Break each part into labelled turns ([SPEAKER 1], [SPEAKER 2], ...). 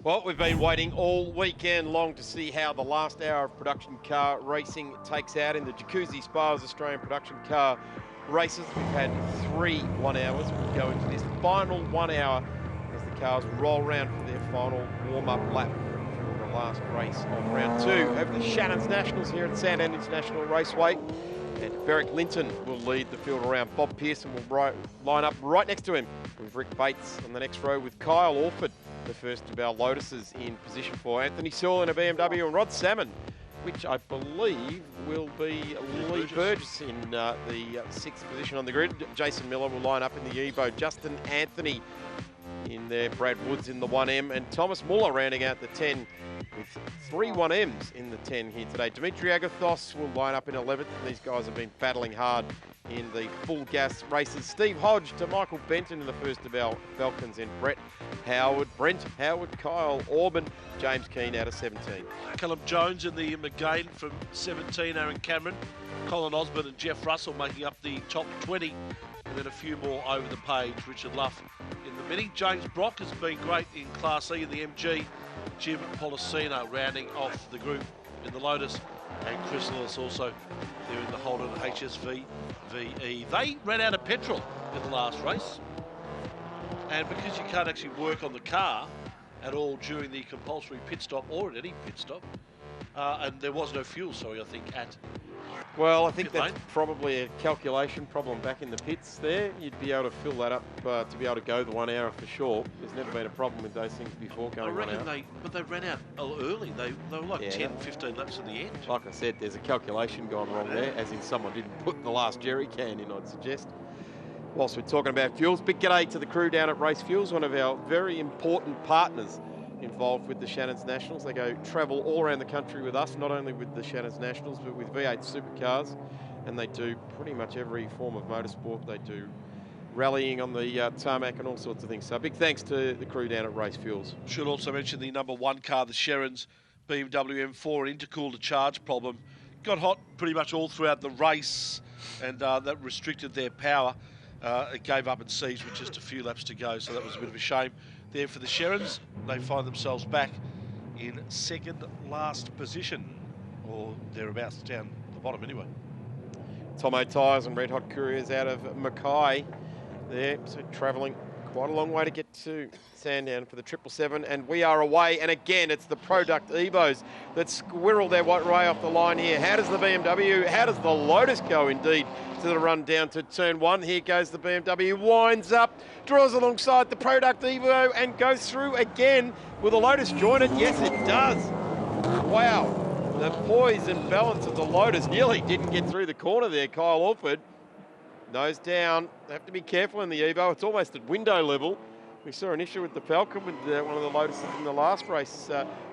[SPEAKER 1] Well, we've been waiting all weekend long to see how the last hour of production car racing takes out in the Jacuzzi Spas Australian production car races. We've had 3 1 hours. We'll go into this final 1 hour as the cars roll around for their final warm-up lap for the last race of round 2 over the Shannons Nationals here at Sandown International Raceway. And Beric Linton will lead the field around. Bob Pearson will line up right next to him with Rick Bates on the next row with Kyle Orford, the first of our Lotuses, in position for Anthony Sewell in a BMW, and Rod Salmon, which I believe will be Lee Burgess in the 6th position on the grid. Jason Miller will line up in the Evo. Justin Anthony in there. Brad Woods in the 1M, and Thomas Muller rounding out the 10 with 3 1Ms in the 10 here today. Dimitri Agathos will line up in 11th. These guys have been battling hard in the full gas races. Steve Hodge to Michael Benton in the first of our Falcons, and Brent Howard, Kyle Orban, James Keane out of 17.
[SPEAKER 2] Callum Jones in the McGain from 17, Aaron Cameron, Colin Osborne and Jeff Russell making up the top 20, and then a few more over the page. Richard Luff in the mini. James Brock has been great in Class E in the MG. Jim Policino rounding off the group in the Lotus, and Chris Lewis also there in the Holden HSV VE. They ran out of petrol in the last race, and because you can't actually work on the car at all during the compulsory pit stop or at any pit stop, and there was no fuel, sorry, I think, at
[SPEAKER 1] well, I think
[SPEAKER 2] pit
[SPEAKER 1] that's
[SPEAKER 2] lane.
[SPEAKER 1] probably a calculation problem back in the pits there. You'd be able to fill that up to be able to go the 1 hour for sure. There's never been a problem with those things before going
[SPEAKER 2] I reckon
[SPEAKER 1] 1 hour.
[SPEAKER 2] but they ran out early. They were like 10, 15 laps in the end.
[SPEAKER 1] Like I said, there's a calculation gone wrong there, as in someone didn't put the last jerry can in, I'd suggest. Whilst we're talking about fuels, big g'day to the crew down at Race Fuels, one of our very important partners involved with the Shannons Nationals. They travel all around the country with us, not only with the Shannons Nationals, but with V8 supercars, and they do pretty much every form of motorsport. They do rallying on the tarmac and all sorts of things. So big thanks to the crew down at Race Fuels.
[SPEAKER 2] Should also mention the number 1 car, the Shannons BMW M4 intercooler charge problem. Got hot pretty much all throughout the race, and that restricted their power. It gave up at Siege with just a few laps to go, so that was a bit of a shame there for the Shannons. They find themselves back in second last position, or thereabouts, down the bottom anyway.
[SPEAKER 1] Tomo Tyres and Red Hot Couriers out of Mackay there, so travelling quite a long way to get to Sandown for the 777, and we are away. And again, it's the Product Evos that squirrel their way off the line here. How does the BMW, how does the Lotus go indeed to the run down to turn 1? Here goes the BMW, winds up, draws alongside the Product Evo and goes through again. Will the Lotus join it? Yes, it does. Wow, the poise and balance of the Lotus nearly didn't get through the corner there. Kyle Orford, nose down. They have to be careful in the Evo. It's almost at window level. We saw an issue with the Falcon with one of the Lotuses in the last race.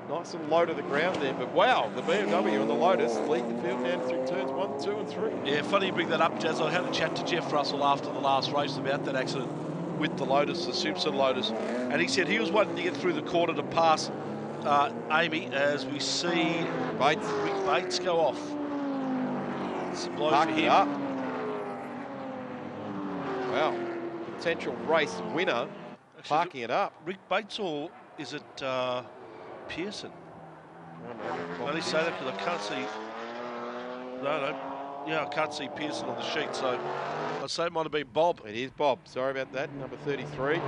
[SPEAKER 1] Nice and low to the ground there. But wow, the BMW and the Lotus lead the field down through turns 1, 2 and 3.
[SPEAKER 2] Yeah, funny you bring that up, Jazz. I had a chat to Jeff Russell after the last race about that accident with the Lotus, the Simpson Lotus. And he said he was wanting to get through the corner to pass Amy, as we see Rick Bates go off. It's a blow for him.
[SPEAKER 1] Up. Wow, potential race winner. Actually, parking it up.
[SPEAKER 2] Rick Bates, or is it Pearson? I only say that because I can't see. No. Yeah, I can't see Pearson on the sheet, so I'd say it might have been Bob.
[SPEAKER 1] It is Bob. Sorry about that. Number 33.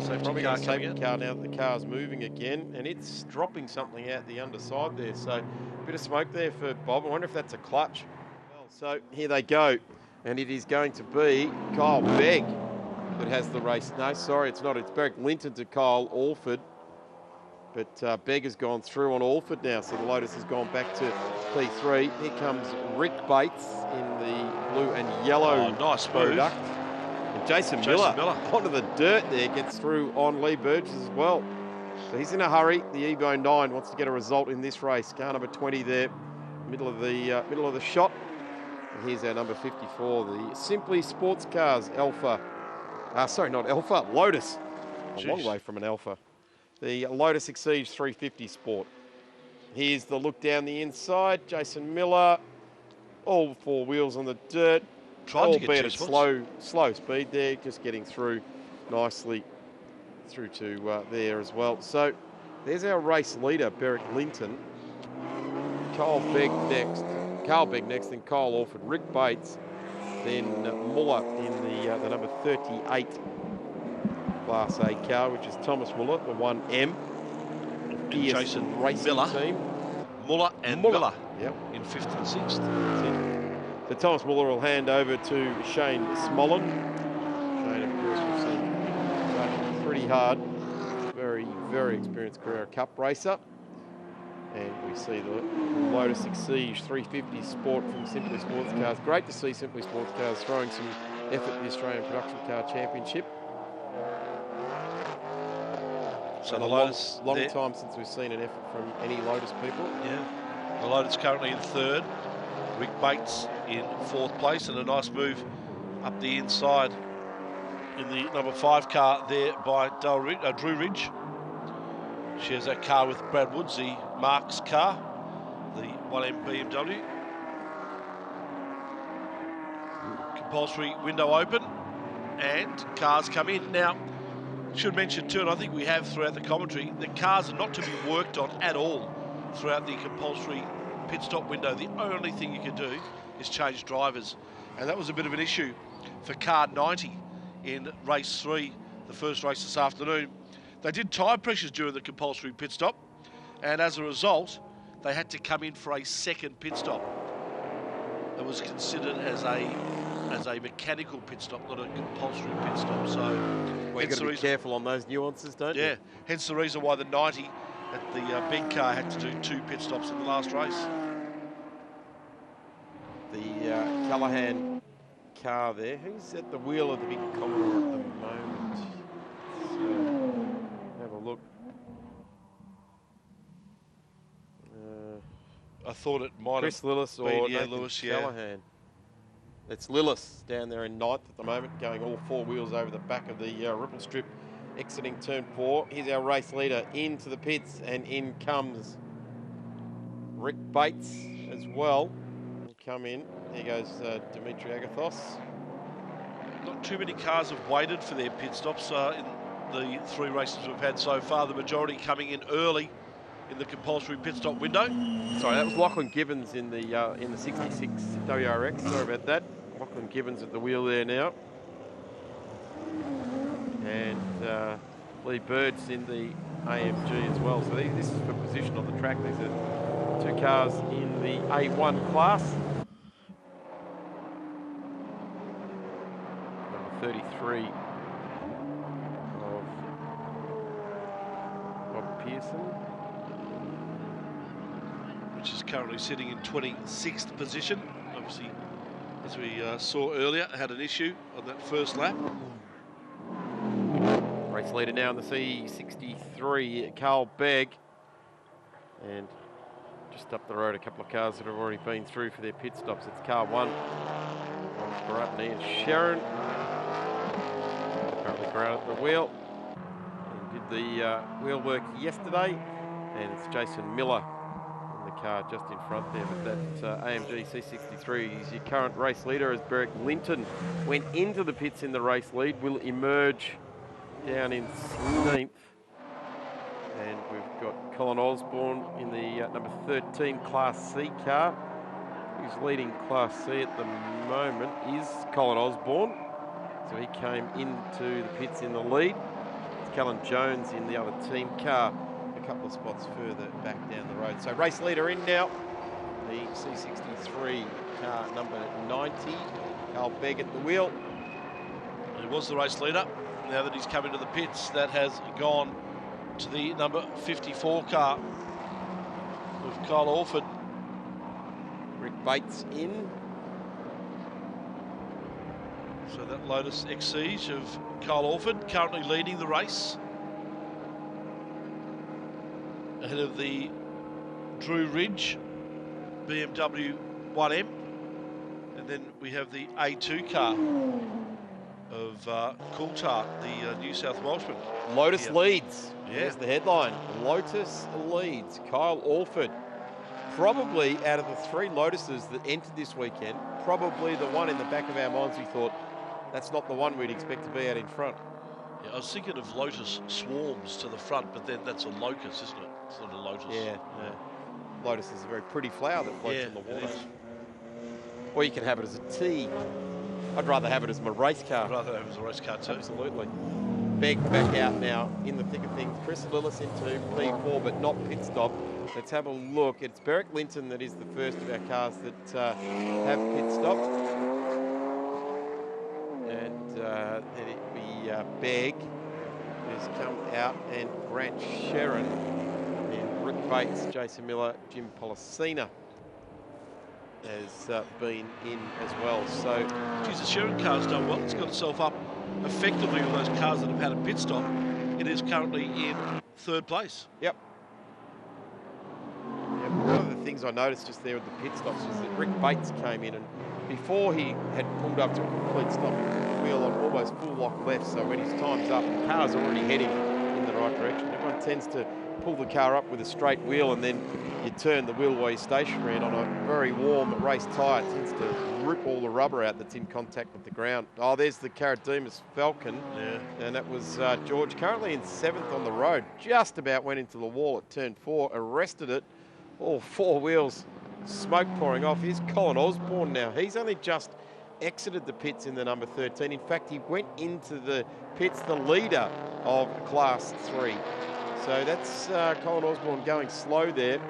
[SPEAKER 2] Safety car coming out.
[SPEAKER 1] Car now that the car's moving again, and it's dropping something out the underside there. So a bit of smoke there for Bob. I wonder if that's a clutch. Well, so here they go, and it is going to be Kyle Begg that has the race. No, sorry, it's not. It's Beric Linton to Kyle Orford. But Begg has gone through on Orford now, so the Lotus has gone back to P3. Here comes Rick Bates in the blue and yellow
[SPEAKER 2] nice
[SPEAKER 1] Product. And Jason Miller onto the dirt there, gets through on Lee Burgess as well. So he's in a hurry. The Evo 9 wants to get a result in this race. Car number 20 there, middle of the shot. And here's our number 54, the Simply Sports Cars Alpha. Sorry, not Alpha, Lotus. A long way from an Alpha. The Lotus Exige 350 Sport. Here's the look down the inside. Jason Miller, all 4 wheels on the dirt.
[SPEAKER 2] Trying to get
[SPEAKER 1] albeit at slow speed there, just getting through nicely through to there as well. So there's our race leader, Beric Linton. Carl Begg next, then Kyle Orford, Rick Bates, then Muller in the number 38 Class A car, which is Thomas Muller, the 1M.
[SPEAKER 2] Jason
[SPEAKER 1] Racing
[SPEAKER 2] Miller.
[SPEAKER 1] Team.
[SPEAKER 2] Muller and Miller,
[SPEAKER 1] yep,
[SPEAKER 2] in 5th and 6th.
[SPEAKER 1] So Thomas Muller will hand over to Shane Smollen. Shane, of course, we've seen run pretty hard. Very, very experienced Carrera Cup racer. And we see the Lotus Exige 350 Sport from Simply Sports Cars. Great to see Simply Sports Cars throwing some effort in the Australian Production Car Championship.
[SPEAKER 2] So
[SPEAKER 1] and
[SPEAKER 2] the Lotus,
[SPEAKER 1] long time since we've seen an effort from any Lotus people.
[SPEAKER 2] Yeah, the Lotus currently in 3rd. Rick Bates in 4th place, and a nice move up the inside in the number 5 car there by Drew Ridge. Shares that car with Brad Woods, the Marks car, the 1M BMW. Compulsory window open, and cars come in. Now, should mention too, and I think we have throughout the commentary, the cars are not to be worked on at all throughout the compulsory pit stop window. The only thing you can do is change drivers, and that was a bit of an issue for car 90 in race 3, the first race this afternoon. They did tyre pressures during the compulsory pit stop, and as a result, they had to come in for a second pit stop. It was considered as a mechanical pit stop, not a compulsory pit stop. So,
[SPEAKER 1] well, you've got to be careful on those nuances, don't you?
[SPEAKER 2] Yeah, hence the reason why the 90 at the big car had to do 2 pit stops in the last race.
[SPEAKER 1] The Callahan car there. Who's at the wheel of the big Commodore at the moment? So, have a look.
[SPEAKER 2] I thought it might
[SPEAKER 1] Chris
[SPEAKER 2] have
[SPEAKER 1] Lillis or
[SPEAKER 2] been,
[SPEAKER 1] Nathan
[SPEAKER 2] Lewis, yeah.
[SPEAKER 1] Callahan. It's Lillis down there in 9th at the moment, going all 4 wheels over the back of the ripple strip, exiting turn 4. Here's our race leader into the pits, and in comes Rick Bates as well. Come in. Here goes Dimitri Agathos.
[SPEAKER 2] Not too many cars have waited for their pit stops in the 3 races we've had so far. The majority coming in early in the compulsory pit stop window.
[SPEAKER 1] Sorry, that was Lachlan Gibbons in the 66 WRX. Sorry about that. Lachlan Gibbons at the wheel there now. And Lee Bird's in the AMG as well. So this is for position on the track. These are 2 cars in the A1 class. Number 33 of Bob Pearson,
[SPEAKER 2] which is currently sitting in 26th position. Obviously, as we saw earlier, had an issue on that first lap.
[SPEAKER 1] Race leader now in the C63, Carl Begg. And just up the road, a couple of cars that have already been through for their pit stops. It's car 1. Baratney and Sharon. Currently Brown at the wheel. And did the wheel work yesterday. And it's Jason Miller in the car just in front there. But that AMG C63 is your current race leader, as Beric Linton went into the pits in the race lead. Will emerge down in 16th. And we've got Colin Osborne in the number 13 Class C car. Who's leading Class C at the moment is Colin Osborne. So he came into the pits in the lead. It's Callan Jones in the other team car, a couple of spots further back down the road. So race leader in now, the C63 car number 90. Carl Begg at the wheel.
[SPEAKER 2] He was the race leader. Now that he's come into the pits, that has gone to the number 54 car with Kyle Orford.
[SPEAKER 1] Rick Bates in.
[SPEAKER 2] So that Lotus Exige of Kyle Orford currently leading the race, ahead of the Drew Ridge BMW 1M, and then we have the A2 car of Coulthard, the New South Welshman.
[SPEAKER 1] Lotus leads.
[SPEAKER 2] Yeah.
[SPEAKER 1] There's the headline. Lotus leads. Kyle Orford. Probably out of the 3 Lotuses that entered this weekend, probably the one in the back of our minds we thought, that's not the one we'd expect to be out in front.
[SPEAKER 2] Yeah, I was thinking of Lotus Swarms to the front, but then that's a locust, isn't it? It's not a Lotus.
[SPEAKER 1] Yeah, no. Lotus is a very pretty flower that floats
[SPEAKER 2] Yeah,
[SPEAKER 1] on the
[SPEAKER 2] it
[SPEAKER 1] water.
[SPEAKER 2] is.
[SPEAKER 1] Or you can have it as a tea. I'd rather have it as my race car.
[SPEAKER 2] I'd rather have it as a race car too.
[SPEAKER 1] Absolutely. Begg back out now in the thick of things. Chris Lillis into P4, but not pit stop. Let's have a look. It's Beric Linton that is the first of our cars that have pit stopped. And then it'll be Begg, who's come out, and Grant Sherrin, and Rick Bates, Jason Miller, Jim Policina has been in as well. So,
[SPEAKER 2] geez, the Sherrin car's done well. It's got itself up effectively with those cars that have had a pit stop. It is currently in third place.
[SPEAKER 1] Yep. One of the things I noticed just there with the pit stops was that Rick Bates came in, and before he had pulled up to a complete stop, he put the wheel on almost full lock left. So when his time's up, the car's already heading in the right direction. Everyone tends to pull the car up with a straight wheel, and then you turn the wheel while you're stationary, and on a very warm race tyre, it tends to rip all the rubber out that's in contact with the ground. Oh, there's the Carademus Falcon.
[SPEAKER 2] Yeah.
[SPEAKER 1] And that was George, currently in 7th on the road. Just about went into the wall at turn 4, arrested it. All 4 wheels, smoke pouring off. Here's Colin Osborne now. He's only just exited the pits in the number 13. In fact, he went into the pits, the leader of Class 3. So that's Colin Osborne going slow there.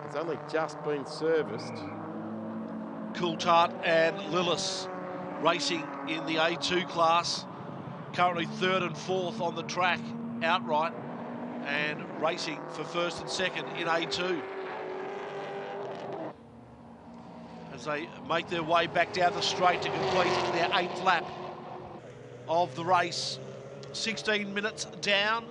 [SPEAKER 1] It's only just been serviced.
[SPEAKER 2] Coulthard and Lillis racing in the A2 class. Currently 3rd and 4th on the track outright, and racing for 1st and 2nd in A2. As they make their way back down the straight to complete their 8th lap of the race. 16 minutes down,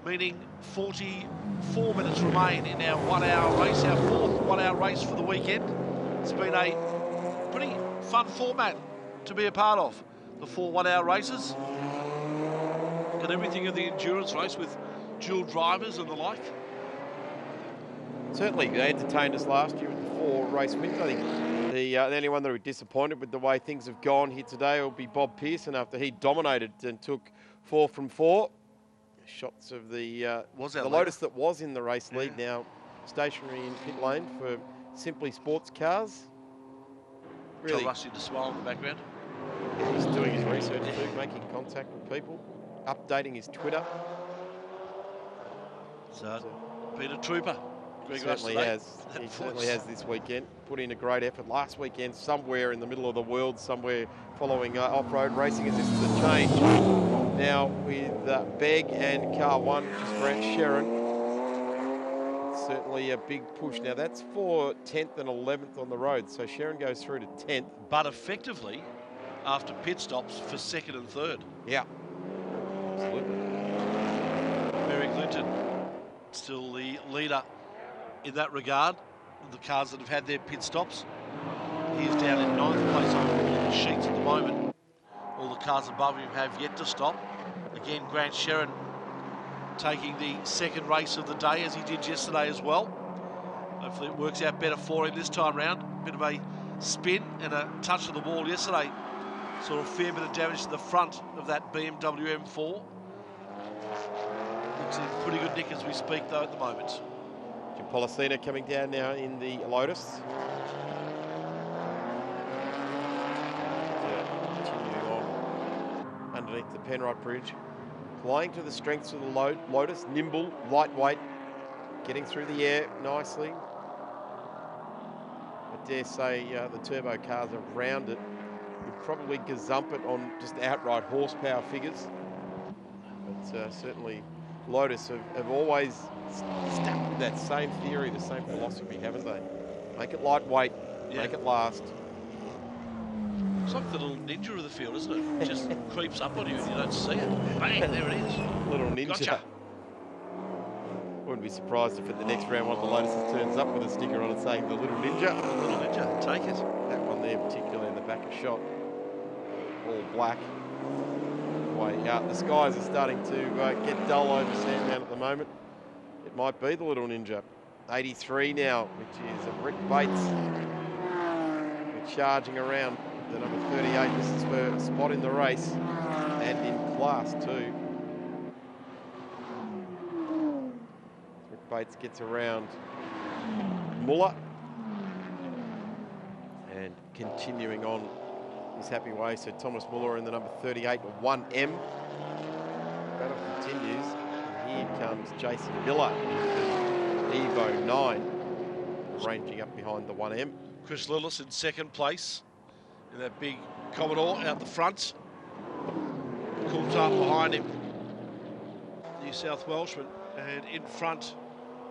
[SPEAKER 2] meaning 44 minutes remain in our 1 hour race, our 4th 1 hour race for the weekend. It's been a pretty fun format to be a part of. The 4 1 hour races and everything of the endurance race with dual drivers and the like.
[SPEAKER 1] Certainly, they entertained us last year with the 4 race wins. I think the only one that were disappointed with the way things have gone here today will be Bob Pearson after he dominated and took 4 from 4. Shots of the Lotus that was in the race lead, now stationary in pit lane for Simply Sports Cars. Really,
[SPEAKER 2] Tell Rusty to smile in the background.
[SPEAKER 1] He's doing his research too, making contact with people, updating his Twitter.
[SPEAKER 2] So, been a trooper.
[SPEAKER 1] He certainly has. He certainly has this weekend. Put in a great effort last weekend, somewhere in the middle of the world, somewhere following off-road racing, as this is a change. Now with Begg and car 1, which is Grant Sherrin. Certainly a big push. Now that's for 10th and 11th on the road, so Sherrin goes through to 10th.
[SPEAKER 2] But effectively, after pit stops, for 2nd and 3rd.
[SPEAKER 1] Yeah, absolutely.
[SPEAKER 2] Barry Clinton, still the leader in that regard. The cars that have had their pit stops. He's down in 9th place on all the sheets at the moment. All the cars above him have yet to stop. Again, Grant Sherrin taking the 2nd race of the day, as he did yesterday as well. Hopefully it works out better for him this time round. Bit of a spin and a touch of the wall yesterday. Saw a fair bit of damage to the front of that BMW M4. Looks in pretty good nick as we speak though at the moment.
[SPEAKER 1] Jim Policina coming down now in the Lotus. Continuing on underneath the Penrite Bridge. Playing to the strengths of the Lotus, nimble, lightweight, getting through the air nicely. I dare say the turbo cars around it would probably gazump it on just outright horsepower figures. But certainly Lotus have always stuck with that same theory, the same philosophy, haven't they? Make it lightweight, make it last.
[SPEAKER 2] It's like the little ninja of the field, isn't it? It just creeps up on you and you don't see it. Bang, there it is.
[SPEAKER 1] Little ninja.
[SPEAKER 2] Gotcha.
[SPEAKER 1] Wouldn't be surprised if at the next round one of the Lotuses turns up with a sticker on it saying the little ninja.
[SPEAKER 2] The little ninja, take it.
[SPEAKER 1] That one there, particularly in the back of shot. All black. Way out. The skies are starting to get dull over Sandown at the moment. It might be the little ninja. 83 now, which is Rick Bates. We're charging around the number 38. This is for a spot in the race and in class 2. Bates gets around Muller. And continuing on his happy way, so Thomas Muller in the number 38, 1M. Battle continues. And here comes Jason Miller, Evo 9, ranging up behind the 1M.
[SPEAKER 2] Chris Lillis in second place in that big Commodore out the front. Coulthard behind him. New South Welshman, and in front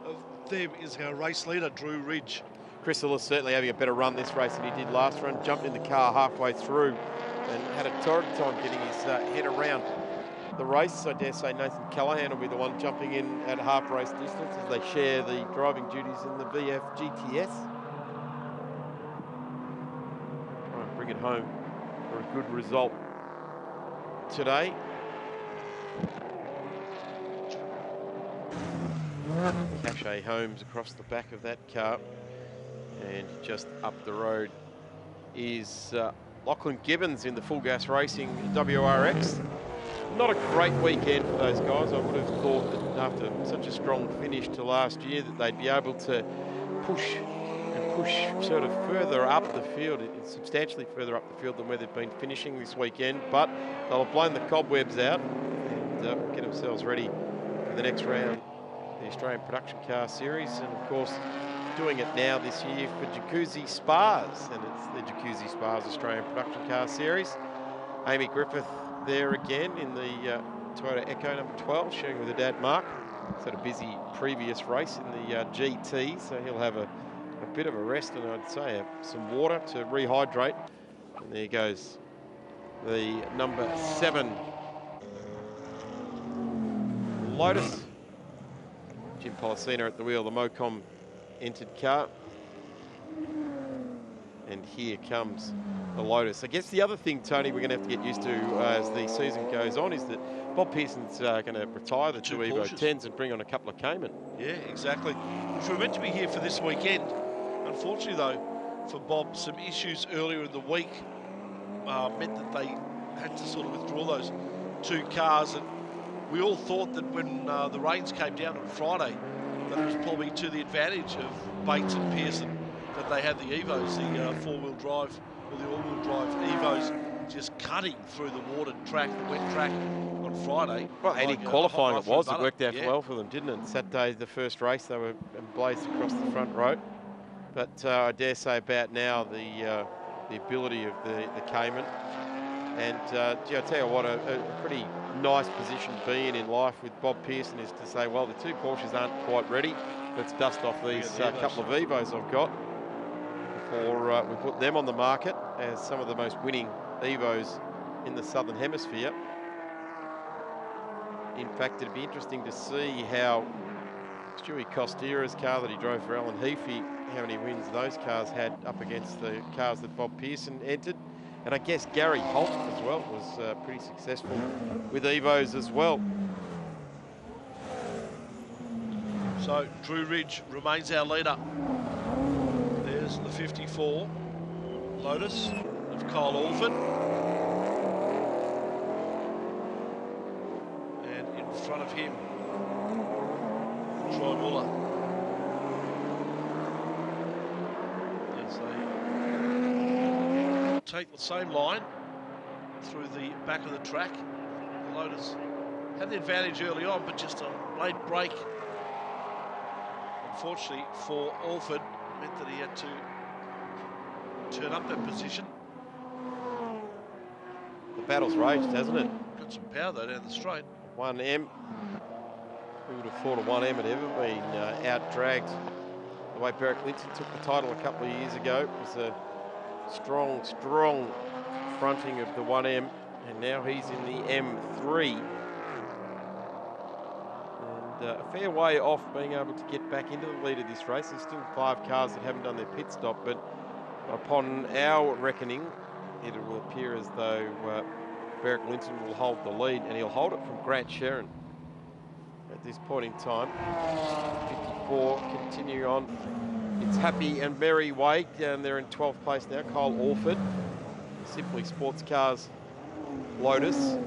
[SPEAKER 2] of them is our race leader, Drew Ridge.
[SPEAKER 1] Chris Lillis certainly having a better run this race than he did last run. Jumped in the car halfway through and had a torrid time getting his head around the race. I dare say Nathan Callahan will be the one jumping in at half race distance as they share the driving duties in the VF GTS. Try and bring it home for a good result today. Cachet Holmes across the back of that car. And just up the road is Lachlan Gibbons in the Full Gas Racing WRX. Not a great weekend for those guys. I would have thought that after such a strong finish to last year that they'd be able to push sort of further up the field, substantially further up the field than where they've been finishing this weekend. But they'll have blown the cobwebs out and get themselves ready for the next round, the Australian Production Car Series. And of course, doing it now this year for Jacuzzi Spas, and it's the Jacuzzi Spas Australian Production Car Series. Amy Griffith there again in the Toyota Echo number 12, sharing with her dad Mark. He's had a busy previous race in the GT, so he'll have a bit of a rest and I'd say some water to rehydrate. And there goes the number 7 Lotus. Jim Policina at the wheel, the Mocom entered car. And here comes the Lotus. I guess the other thing, Tony, we're going to have to get used to as the season goes on is that Bob Pearson's going to retire the two Evo 10s and bring on a couple of Cayman.
[SPEAKER 2] Yeah, exactly. Which were meant to be here for this weekend. Unfortunately, though, for Bob, some issues earlier in the week meant that they had to sort of withdraw those two cars. And we all thought that when the rains came down on Friday, that it was probably to the advantage of Bates and Pearson that they had the Evos, the four-wheel drive or the all-wheel drive Evos, just cutting through the watered track, the wet track on Friday.
[SPEAKER 1] Well, any qualifying it was, it worked out well for them, didn't it? Saturday, the first race, they were blazed across the front row. But I dare say about now the ability of the Cayman. And I tell you what, a pretty nice position to be in life with Bob Pearson is to say, well, the two Porsches aren't quite ready. Let's dust off these couple of Evos I've got before we put them on the market as some of the most winning Evos in the Southern Hemisphere. In fact, it'd be interesting to see how Stewie Costera's car that he drove for Alan Heafy, how many wins those cars had up against the cars that Bob Pearson entered. And I guess Gary Holt as well was pretty successful with Evos as well.
[SPEAKER 2] So Drew Ridge remains our leader. There's the 54 Lotus of Kyle Orford. And in front of him, Troy Muller. As they take the same line through the back of the track. The Lotus had the advantage early on, but just a late break, unfortunately for Orford, meant that he had to turn up that position.
[SPEAKER 1] The battle's raged, hasn't it?
[SPEAKER 2] Got some power though down the straight.
[SPEAKER 1] 1M. Who would have thought a 1M had ever been out-dragged the way Barrett Linton took the title a couple of years ago. It was a strong fronting of the 1M, and now he's in the M3. And a fair way off being able to get back into the lead of this race. There's still 5 cars that haven't done their pit stop, but upon our reckoning, it will appear as though Barrett Linton will hold the lead, and he'll hold it from Grant Sherrin at this point in time. 54 continuing on. It's Happy and Merry Way down there in 12th place now. Kyle Orford, Simply Sports Cars Lotus.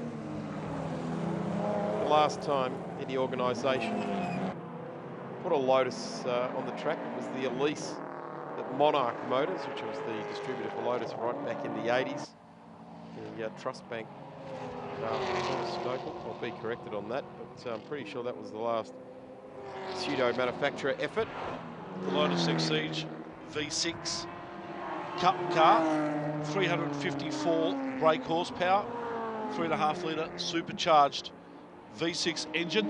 [SPEAKER 1] The last time any organisation put a Lotus on the track. It was the Elise at Monarch Motors, which was the distributor for Lotus right back in the 80s. The Trust Bank Snowball. I'll be corrected on that, but I'm pretty sure that was the last pseudo manufacturer effort.
[SPEAKER 2] The Lotus Exige V6 Cup car, 354 brake horsepower, 3.5 litre supercharged V6 engine,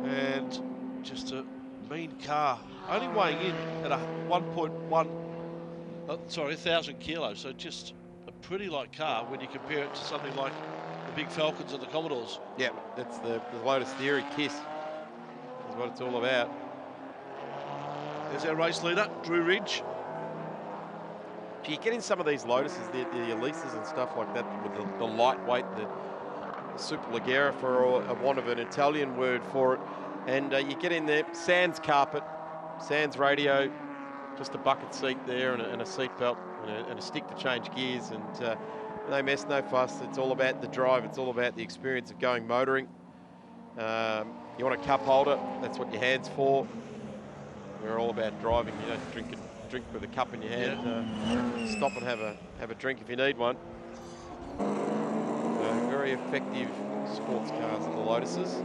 [SPEAKER 2] and just a mean car. Only weighing in at a 1,000 kilos, so just a pretty light car when you compare it to something like the big Falcons and the Commodores.
[SPEAKER 1] Yeah, that's the Lotus Theory KISS. That's what it's all about.
[SPEAKER 2] There's our race leader, Drew Ridge.
[SPEAKER 1] You get in some of these Lotuses, the Elises and stuff like that, with the lightweight, the Superleggera, for a want of an Italian word for it, and you get in there, sans carpet, sans radio, just a bucket seat there and a seat belt and a stick to change gears, and no mess, no fuss. It's all about the drive. It's all about the experience of going motoring. You want a cup holder, that's what your hand's for. We're all about driving. You don't drink with a cup in your hand. Yeah. Stop and have a drink if you need one. Very effective sports cars in the Lotuses.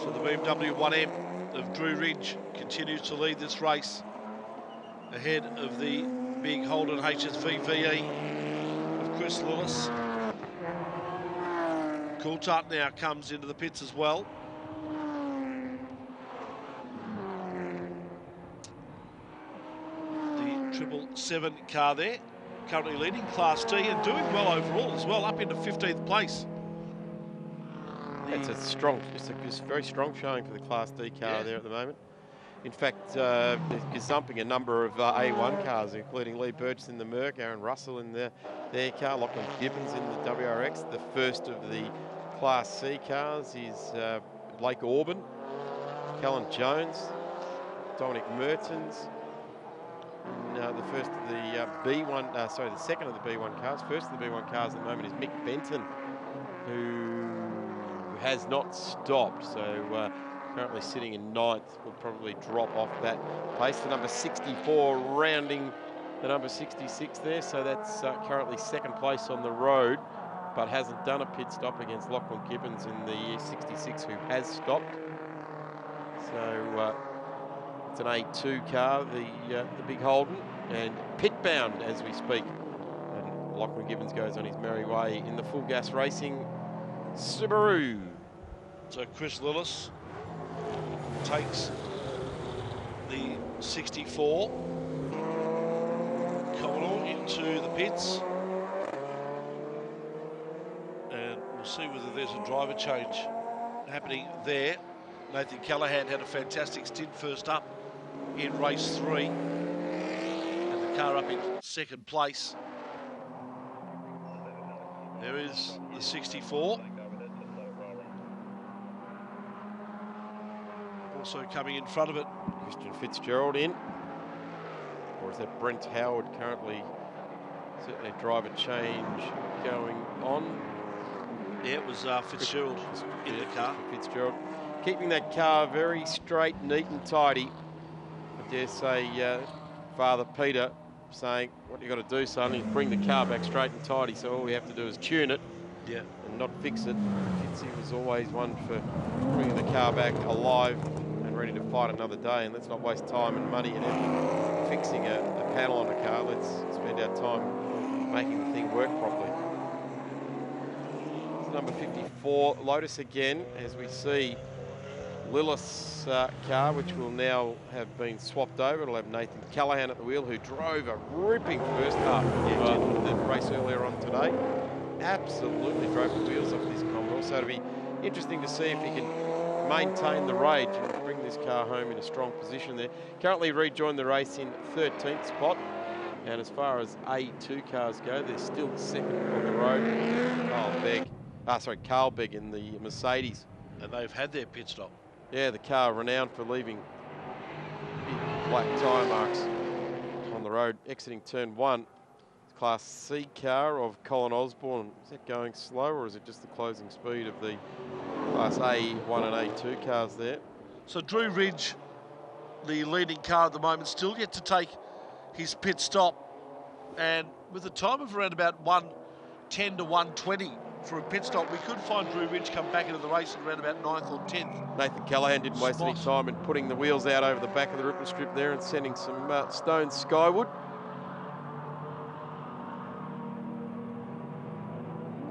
[SPEAKER 2] So the BMW 1M of Drew Ridge continues to lead this race ahead of the big Holden HSV VE of Chris Lewis. Coulthard now comes into the pits as well. The 777 car there, currently leading Class D and doing well overall as well, up into 15th place.
[SPEAKER 1] It's a very strong showing for the Class D car there at the moment. In fact, they're gazumping a number of A1 cars, including Lee Burgess in the Merc, Aaron Russell in their car, Lachlan Gibbons in the WRX. The first of the Class C cars is Blake Orban, Callan Jones, Dominic Mertens. The first of the the second of the B1 cars. First of the B1 cars at the moment is Mick Benton, who has not stopped. So currently sitting in 9th, will probably drop off that pace. The number 64 rounding the number 66 there. So that's currently second place on the road, but hasn't done a pit stop against Lachlan Gibbons in the 66, who has stopped. So it's an A2 car, the big Holden, and pit bound as we speak. And Lachlan Gibbons goes on his merry way in the full gas racing Subaru.
[SPEAKER 2] So Chris Lillis takes the 64 Commodore into the pits, and we'll see whether there's a driver change happening there. Nathan Callahan had a fantastic stint first up in race 3, and the car up in second place. There is the 64. Also coming in front of it,
[SPEAKER 1] Christian Fitzgerald in. Or is that Brent Howard currently? Certainly a driver change going on.
[SPEAKER 2] Yeah, it was Fitzgerald in the car.
[SPEAKER 1] Fitzgerald. Keeping that car very straight, neat and tidy. I dare say Father Peter saying, what you got to do, son, is bring the car back straight and tidy, so all we have to do is tune it and not fix it. Fitzy was always one for bringing the car back alive and ready to fight another day, and let's not waste time and money and effort fixing a panel on a car. Let's spend our time making the thing work properly. It's number 54, Lotus again, as we see Lillis car, which will now have been swapped over. It'll have Nathan Callahan at the wheel, who drove a ripping first half of the race earlier on today. Absolutely drove the wheels off this Commodore. So it'll be interesting to see if he can maintain the rage and bring this car home in a strong position there. Currently rejoined the race in 13th spot. And as far as A2 cars go, they're still second on the road. Carl Begg in the Mercedes.
[SPEAKER 2] And they've had their pit stop.
[SPEAKER 1] Yeah, the car renowned for leaving big black tyre marks on the road. Exiting turn 1, Class C car of Colin Osborne. Is that going slow, or is it just the closing speed of the Class A1 and A2 cars there?
[SPEAKER 2] So Drew Ridge, the leading car at the moment, still yet to take his pit stop. And with a time of around about 1:10 to 1:20 for a pit stop, we could find Drew Ridge come back into the race at around about 9th or 10th.
[SPEAKER 1] Nathan Callahan didn't waste any time in putting the wheels out over the back of the ripple strip there and sending some stones skyward.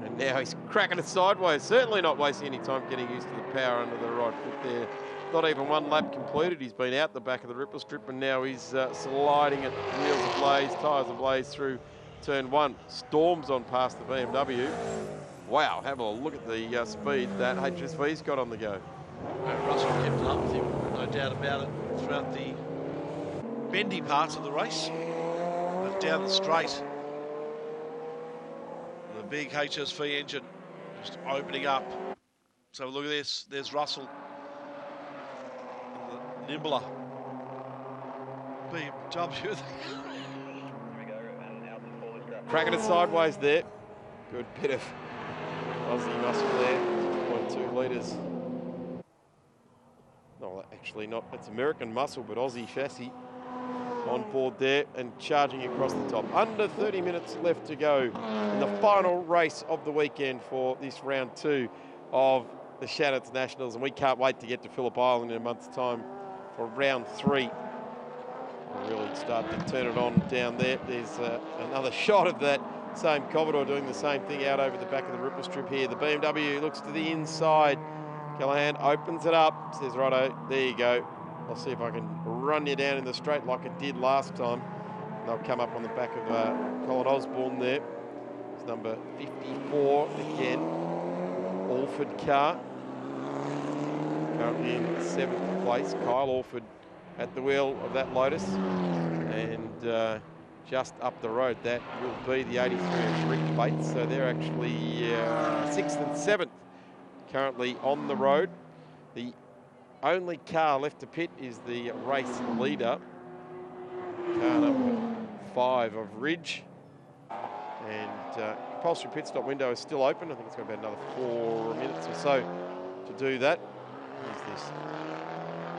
[SPEAKER 1] And now he's cracking it sideways, certainly not wasting any time getting used to the power under the right foot there. Not even one lap completed. He's been out the back of the ripple strip and now he's sliding it, wheels ablaze, tyres ablaze through turn 1. Storms on past the BMW. Wow, have a look at the speed that HSV's got on the go.
[SPEAKER 2] Russell kept it up with him, no doubt about it, throughout the bendy parts of the race. But down the straight, the big HSV engine just opening up. So look at this, there's Russell. And the nimbler BMW.
[SPEAKER 1] Cracking it sideways there. Good bit of Aussie muscle there, 2.2 litres. No, actually not, it's American muscle, but Aussie chassis on board there and charging across the top. Under 30 minutes left to go in the final race of the weekend for this round 2 of the Shannons Nationals, and we can't wait to get to Phillip Island in a month's time for round 3. We'll really start to turn it on down there. There's another shot of that same Commodore doing the same thing out over the back of the ripple strip here. The BMW looks to the inside. Callahan opens it up, says, righto, there you go. I'll see if I can run you down in the straight like it did last time. And they'll come up on the back of Colin Osborne there. It's number 54 again. Orford car. Currently in 7th place. Kyle Orford at the wheel of that Lotus. And just up the road, that will be the 83 of Rick Bates. So they're actually 6th and 7th currently on the road. The only car left to pit is the race leader, car number 5 of Ridge. And compulsory pit stop window is still open. I think it's got about another 4 minutes or so to do that. There's this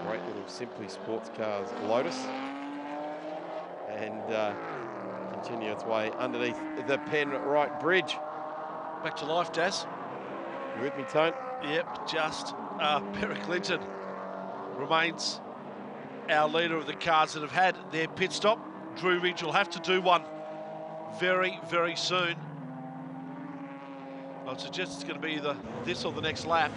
[SPEAKER 1] great little Simply Sports Cars Lotus. And continue its way underneath the Penrite Bridge.
[SPEAKER 2] Back to life, Daz.
[SPEAKER 1] You with me, Tone?
[SPEAKER 2] Yep, just Perrick Linton remains our leader of the cars that have had their pit stop. Drew Ridge will have to do one very, very soon. I'd suggest it's going to be either this or the next lap.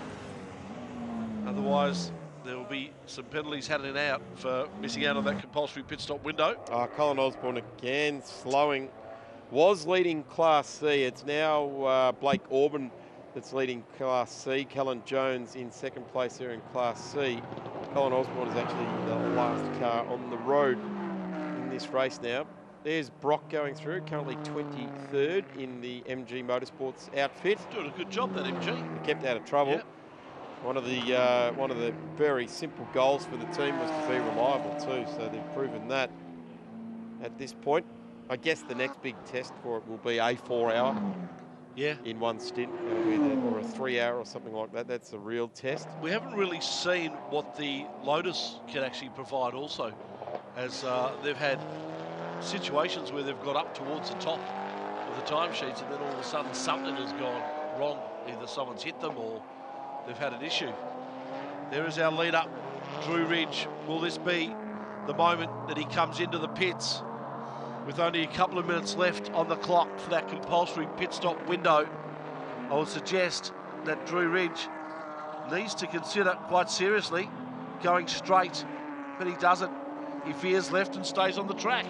[SPEAKER 2] Otherwise, there will be some penalties handed out for missing out on that compulsory pit stop window.
[SPEAKER 1] Colin Osborne again slowing. Was leading Class C. It's now Blake Orban that's leading Class C. Callan Jones in 2nd place there in Class C. Colin Osborne is actually the last car on the road in this race now. There's Brock going through, currently 23rd in the MG Motorsports outfit.
[SPEAKER 2] Doing a good job, that MG.
[SPEAKER 1] He kept out of trouble. Yep. One of the very simple goals for the team was to be reliable too, so they've proven that at this point. I guess the next big test for it will be a 4-hour.
[SPEAKER 2] Yeah.
[SPEAKER 1] In one stint, or a 3-hour or something like that. That's a real test.
[SPEAKER 2] We haven't really seen what the Lotus can actually provide also, as they've had situations where they've got up towards the top of the timesheets and then all of a sudden something has gone wrong. Either someone's hit them or they've had an issue. There is our leader, Drew Ridge. Will this be the moment that he comes into the pits with only a couple of minutes left on the clock for that compulsory pit stop window? I would suggest that Drew Ridge needs to consider quite seriously going straight, but he doesn't. He veers left and stays on the track.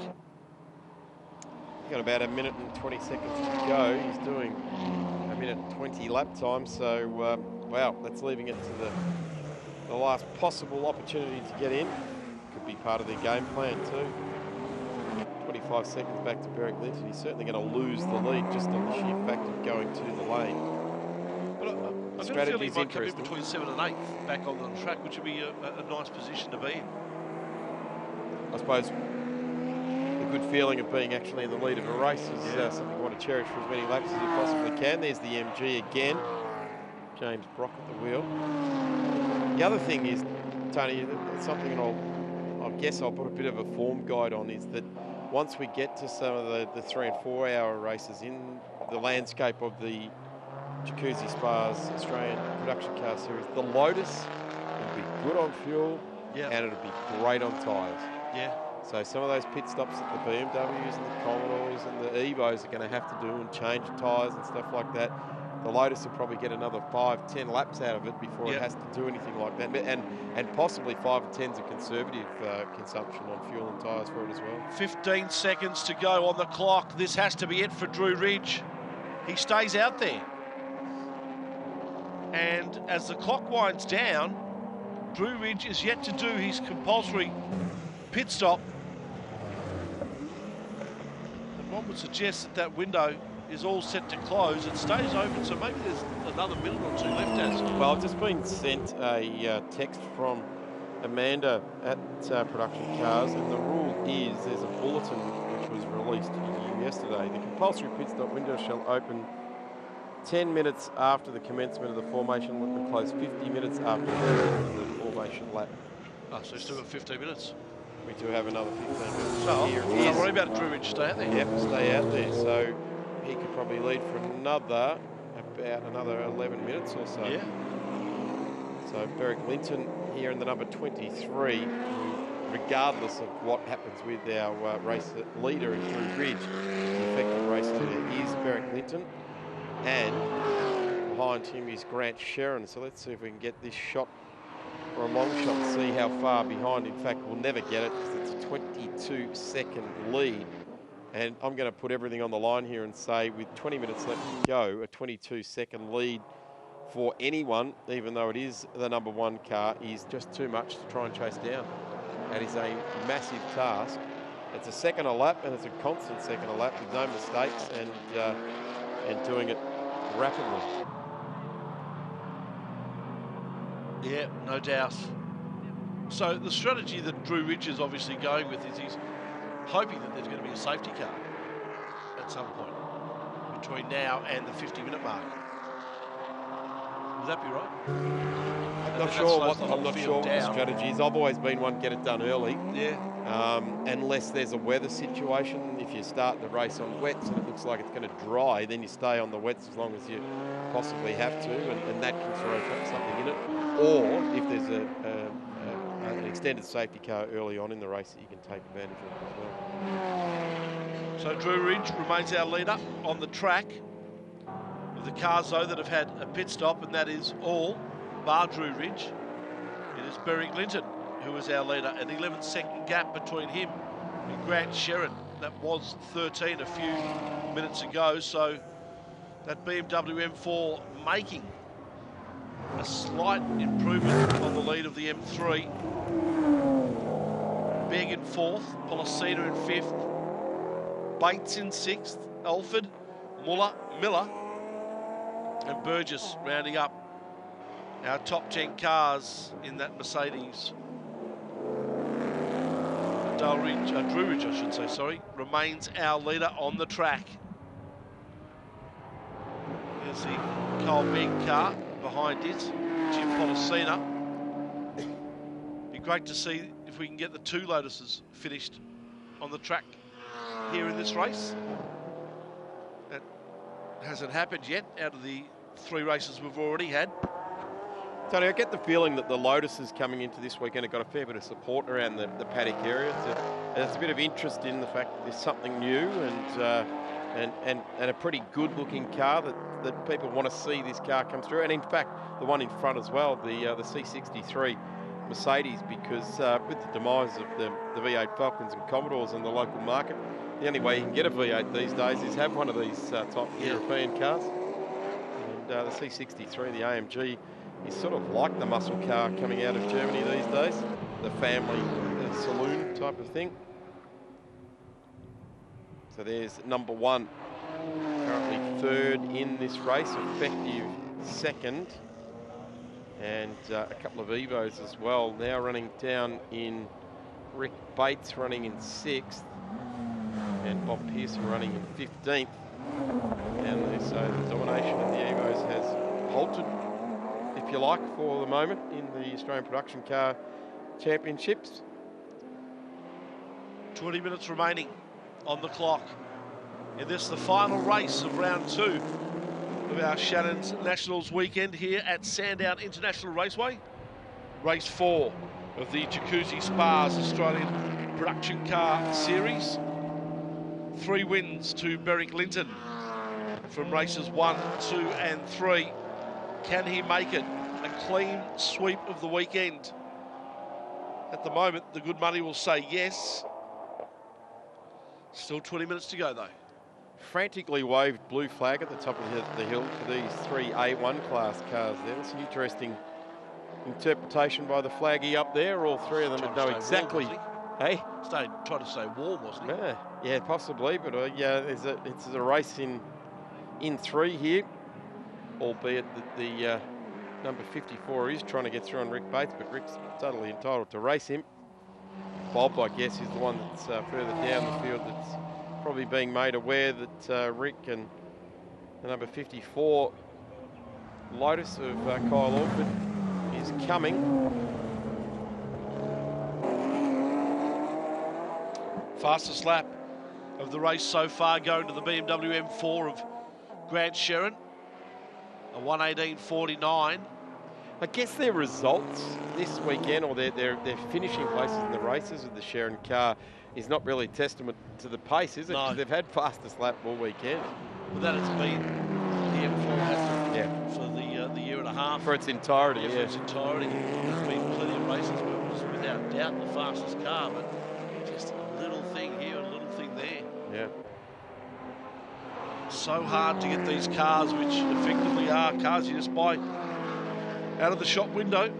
[SPEAKER 1] Got about 1 minute and 20 seconds to go. He's doing 1 minute and 20 lap time, so wow, that's leaving it to the last possible opportunity to get in. Could be part of their game plan too. 25 seconds back to Perrick Linton. He's certainly going to lose the lead just on the sheer fact of going to the lane.
[SPEAKER 2] But I feel he might come in between 7th and 8th back on the track, which would be a nice position to be in.
[SPEAKER 1] I suppose the good feeling of being actually in the lead of a race is something you want to cherish for as many laps as you possibly can. There's the MG again. James Brock at the wheel. The other thing is Tony, that's something I guess I'll put a bit of a form guide on, is that once we get to some of the 3 and 4 hour races in the landscape of the Jacuzzi Spas Australian Production Car Series, the Lotus will be good on fuel, and it'll be great on tyres.
[SPEAKER 2] Yeah.
[SPEAKER 1] So some of those pit stops that the BMWs and the Commodores and the Evos are going to have to do and change tyres and stuff like that, the Lotus will probably get another 5-10 laps out of it before it has to do anything like that. And possibly 5 or 10's a conservative consumption on fuel and tyres for it as well.
[SPEAKER 2] 15 seconds to go on the clock. This has to be it for Drew Ridge. He stays out there. And as the clock winds down, Drew Ridge is yet to do his compulsory pit stop. And one would suggest that that window is all set to close. It stays open, so maybe there's another minute or two left, as.
[SPEAKER 1] Well, I've just been sent a text from Amanda at Production Cars, and the rule is there's a bulletin which was released yesterday. The compulsory pit stop window shall open 10 minutes after the commencement of the formation lap and close 50 minutes after the formation lap.
[SPEAKER 2] Oh, so we've still got 15 minutes.
[SPEAKER 1] We do have another 15 minutes.
[SPEAKER 2] So, don't worry about it, Drew Ridge. Stay out there.
[SPEAKER 1] Yep, stay out there. So he could probably lead for about another 11 minutes or so.
[SPEAKER 2] Yeah.
[SPEAKER 1] So Beric Linton here in the number 23, regardless of what happens with our race leader in Drew Ridge, the effective race leader is Beric Linton. And behind him is Grant Shannons. So let's see if we can get this shot for a long shot and see how far behind. In fact, we'll never get it because it's a 22-second lead. And I'm going to put everything on the line here and say, with 20 minutes left to go, a 22-second lead for anyone, even though it is the number 1 car, is just too much to try and chase down. That is a massive task. It's a second a lap, and it's a constant second a lap with no mistakes, and doing it rapidly.
[SPEAKER 2] Yeah, no doubt. So the strategy that Drew Ridge is obviously going with is he's hoping that there's going to be a safety car at some point between now and the 50-minute mark. Would that be right?
[SPEAKER 1] I'm not sure what the strategy is. I've always been one, get it done early.
[SPEAKER 2] Yeah.
[SPEAKER 1] Unless there's a weather situation. If you start the race on wets and it looks like it's going to dry, then you stay on the wets as long as you possibly have to, and that can throw something in it. Or if there's an extended safety car early on in the race that you can take advantage of as well.
[SPEAKER 2] So Drew Ridge remains our leader on the track. With the cars, though, that have had a pit stop, and that is all bar Drew Ridge. It is Beric Linton who is our leader. An 11-second gap between him and Grant Shannons. That was 13 a few minutes ago, so that BMW M4 making a slight improvement on the lead of the M3. Begg in 4th, Policina in 5th, Bates in 6th, Orford, Miller and Burgess rounding up our top 10 cars in that Mercedes. Drew Ridge, I should say, sorry, remains our leader on the track. There's the Cole Begg car behind it, Jim Policina. Be great to see if we can get the 2 Lotuses finished on the track here in this race. That hasn't happened yet out of the 3 races we've already had.
[SPEAKER 1] Tony, I get the feeling that the Lotuses coming into this weekend have got a fair bit of support around the paddock area. There's a bit of interest in the fact that there's something new and a pretty good-looking car that people want to see this car come through. And in fact, the one in front as well, the C63 Mercedes, because with the demise of the V8 Falcons and Commodores in the local market, the only way you can get a V8 these days is have one of these top European cars. And the C63, the AMG, is sort of like the muscle car coming out of Germany these days, the family saloon type of thing. So there's number 1, currently 3rd in this race, effective 2nd. And a couple of Evos as well, now running down in Rick Bates running in 6th, and Bob Pearson running in 15th. And so the domination of the Evos has halted, if if you like, for the moment in the Australian Production Car Championships.
[SPEAKER 2] 20 minutes remaining on the clock. And this is the final race of round 2 of our Shannons Nationals weekend here at Sandown International Raceway. Race 4 of the Jacuzzi Spas Australian Production Car Series. 3 wins to Berwick Linton from races 1, 2 and 3. Can he make it a clean sweep of the weekend? At the moment, the good money will say yes. Still 20 minutes to go, though.
[SPEAKER 1] Frantically waved blue flag at the top of the hill for these 3 A1 class cars there. That's an interesting interpretation by the flaggy up there. All 3 of them would know exactly. Hey?
[SPEAKER 2] Trying to stay warm, wasn't he?
[SPEAKER 1] Yeah, possibly. But yeah, it's a race in 3 here, albeit that the number 54 is trying to get through on Rick Bates, but Rick's totally entitled to race him. Bob, I guess, is the one that's further down the field that's probably being made aware that Rick and the number 54 Lotus of Kyle Orford is coming.
[SPEAKER 2] Fastest lap of the race so far going to the BMW M4 of Grant Sherrin, a 1:18.49.
[SPEAKER 1] I guess their results this weekend, or their finishing places in the races with the Sherrin car, is not really testament to the pace, is it?
[SPEAKER 2] No.
[SPEAKER 1] They've had fastest lap all weekend.
[SPEAKER 2] But that has been the M4 has for the year and a half.
[SPEAKER 1] For its entirety,
[SPEAKER 2] For its entirety. There's been plenty of races where it was without doubt the fastest car, but just a little thing here and a little thing there.
[SPEAKER 1] Yeah.
[SPEAKER 2] So hard to get these cars, which effectively are cars you just buy out of the shop window.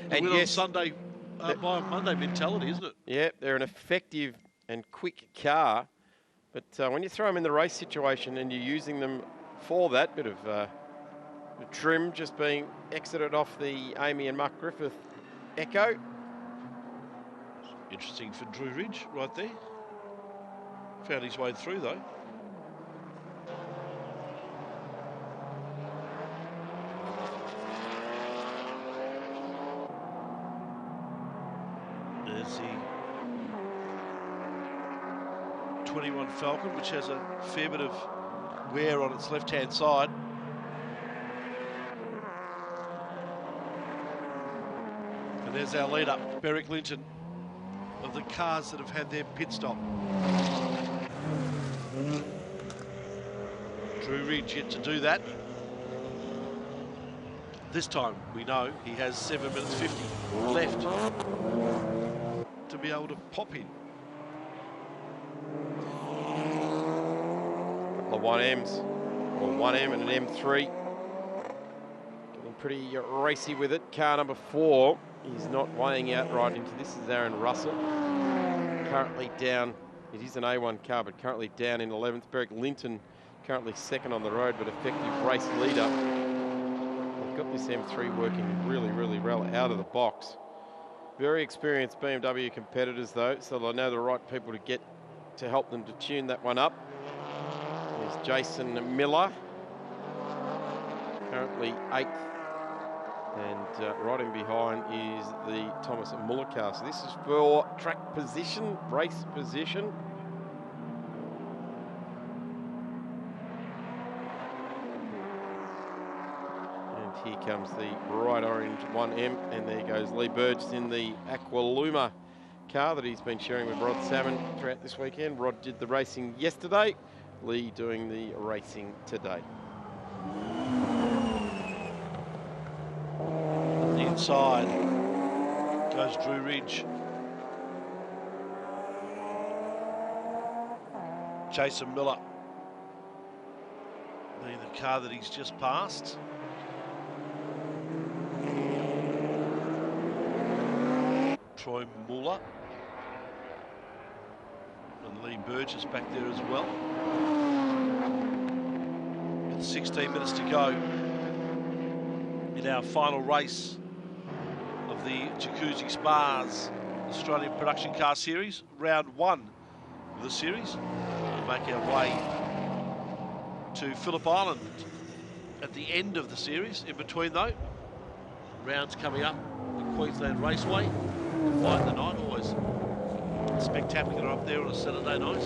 [SPEAKER 1] And yes,
[SPEAKER 2] on Sunday, by Monday mentality, isn't it?
[SPEAKER 1] Yeah, they're an effective and quick car, but when you throw them in the race situation and you're using them for that bit of the trim just being exited off the Amy and Mark Griffith Echo.
[SPEAKER 2] Interesting for Drew Ridge right there. Found his way through though. There's the 21 Falcon, which has a fair bit of wear on its left-hand side. And there's our leader, Berwick Linton, of the cars that have had their pit stop. Drew Ridge yet to do that. This time we know he has 7 minutes 50 left to be able to pop in.
[SPEAKER 1] Couple of 1Ms, or 1M and an M3. Getting pretty racy with it. Car number 4 is not weighing out right into this. Is Aaron Russell. Currently down, it is an A1 car, but currently down in 11th. Berwick Linton currently 2nd on the road, but effective race leader. They've got this M3 working really, really well out of the box. Very experienced BMW competitors though, so they'll know the right people to get to help them to tune that one up. There's Jason Miller, currently 8th, and right in behind is the Thomas Muller car. So this is for track position, race position. Here comes the bright orange 1M, and there goes Lee Burgess in the Aqualuma car that he's been sharing with Rod Salmon throughout this weekend. Rod did the racing yesterday, Lee doing the racing today.
[SPEAKER 2] On the inside goes Drew Ridge. Jason Miller being the car that he's just passed. Troy Muller and Lee Burgess back there as well. With 16 minutes to go in our final race of the Jacuzzi Spas Australian Production Car Series, round 1 of the series. We'll make our way to Phillip Island at the end of the series. In between though, rounds coming up at Queensland Raceway. Fight of the night, always spectacular up there on a Saturday night.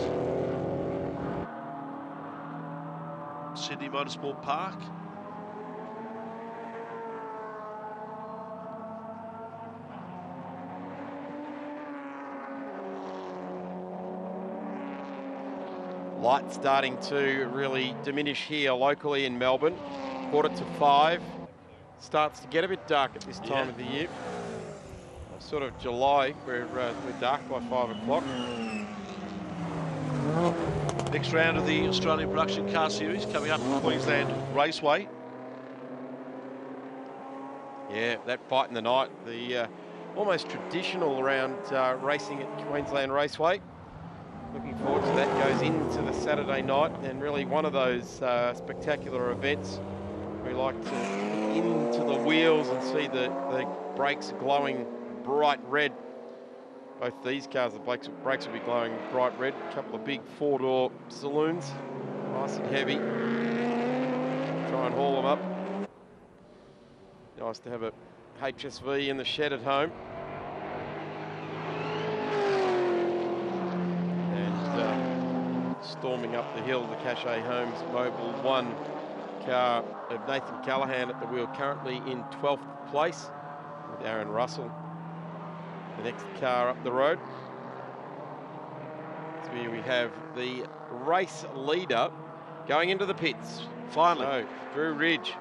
[SPEAKER 2] Sydney Motorsport Park.
[SPEAKER 1] Light starting to really diminish here locally in Melbourne. 4:45. Starts to get a bit dark at this time of the year. Sort of July, where we're dark by 5 o'clock.
[SPEAKER 2] Next round of the Australian Production Car Series coming up at Queensland Raceway.
[SPEAKER 1] Yeah, that fight in the night, the almost traditional around racing at Queensland Raceway. Looking forward to that. Goes into the Saturday night, and really one of those spectacular events. We like to look into the wheels and see the brakes glowing bright red. Both these cars, the brakes will be glowing bright red. A couple of big four-door saloons, nice and heavy. Try and haul them up. Nice to have a HSV in the shed at home. And storming up the hill, the Cachet Homes Mobile 1 car of Nathan Callahan at the wheel, currently in 12th place with Aaron Russell. The next car up the road. So here we have the race leader going into the pits.
[SPEAKER 2] Finally.
[SPEAKER 1] So, Drew Ridge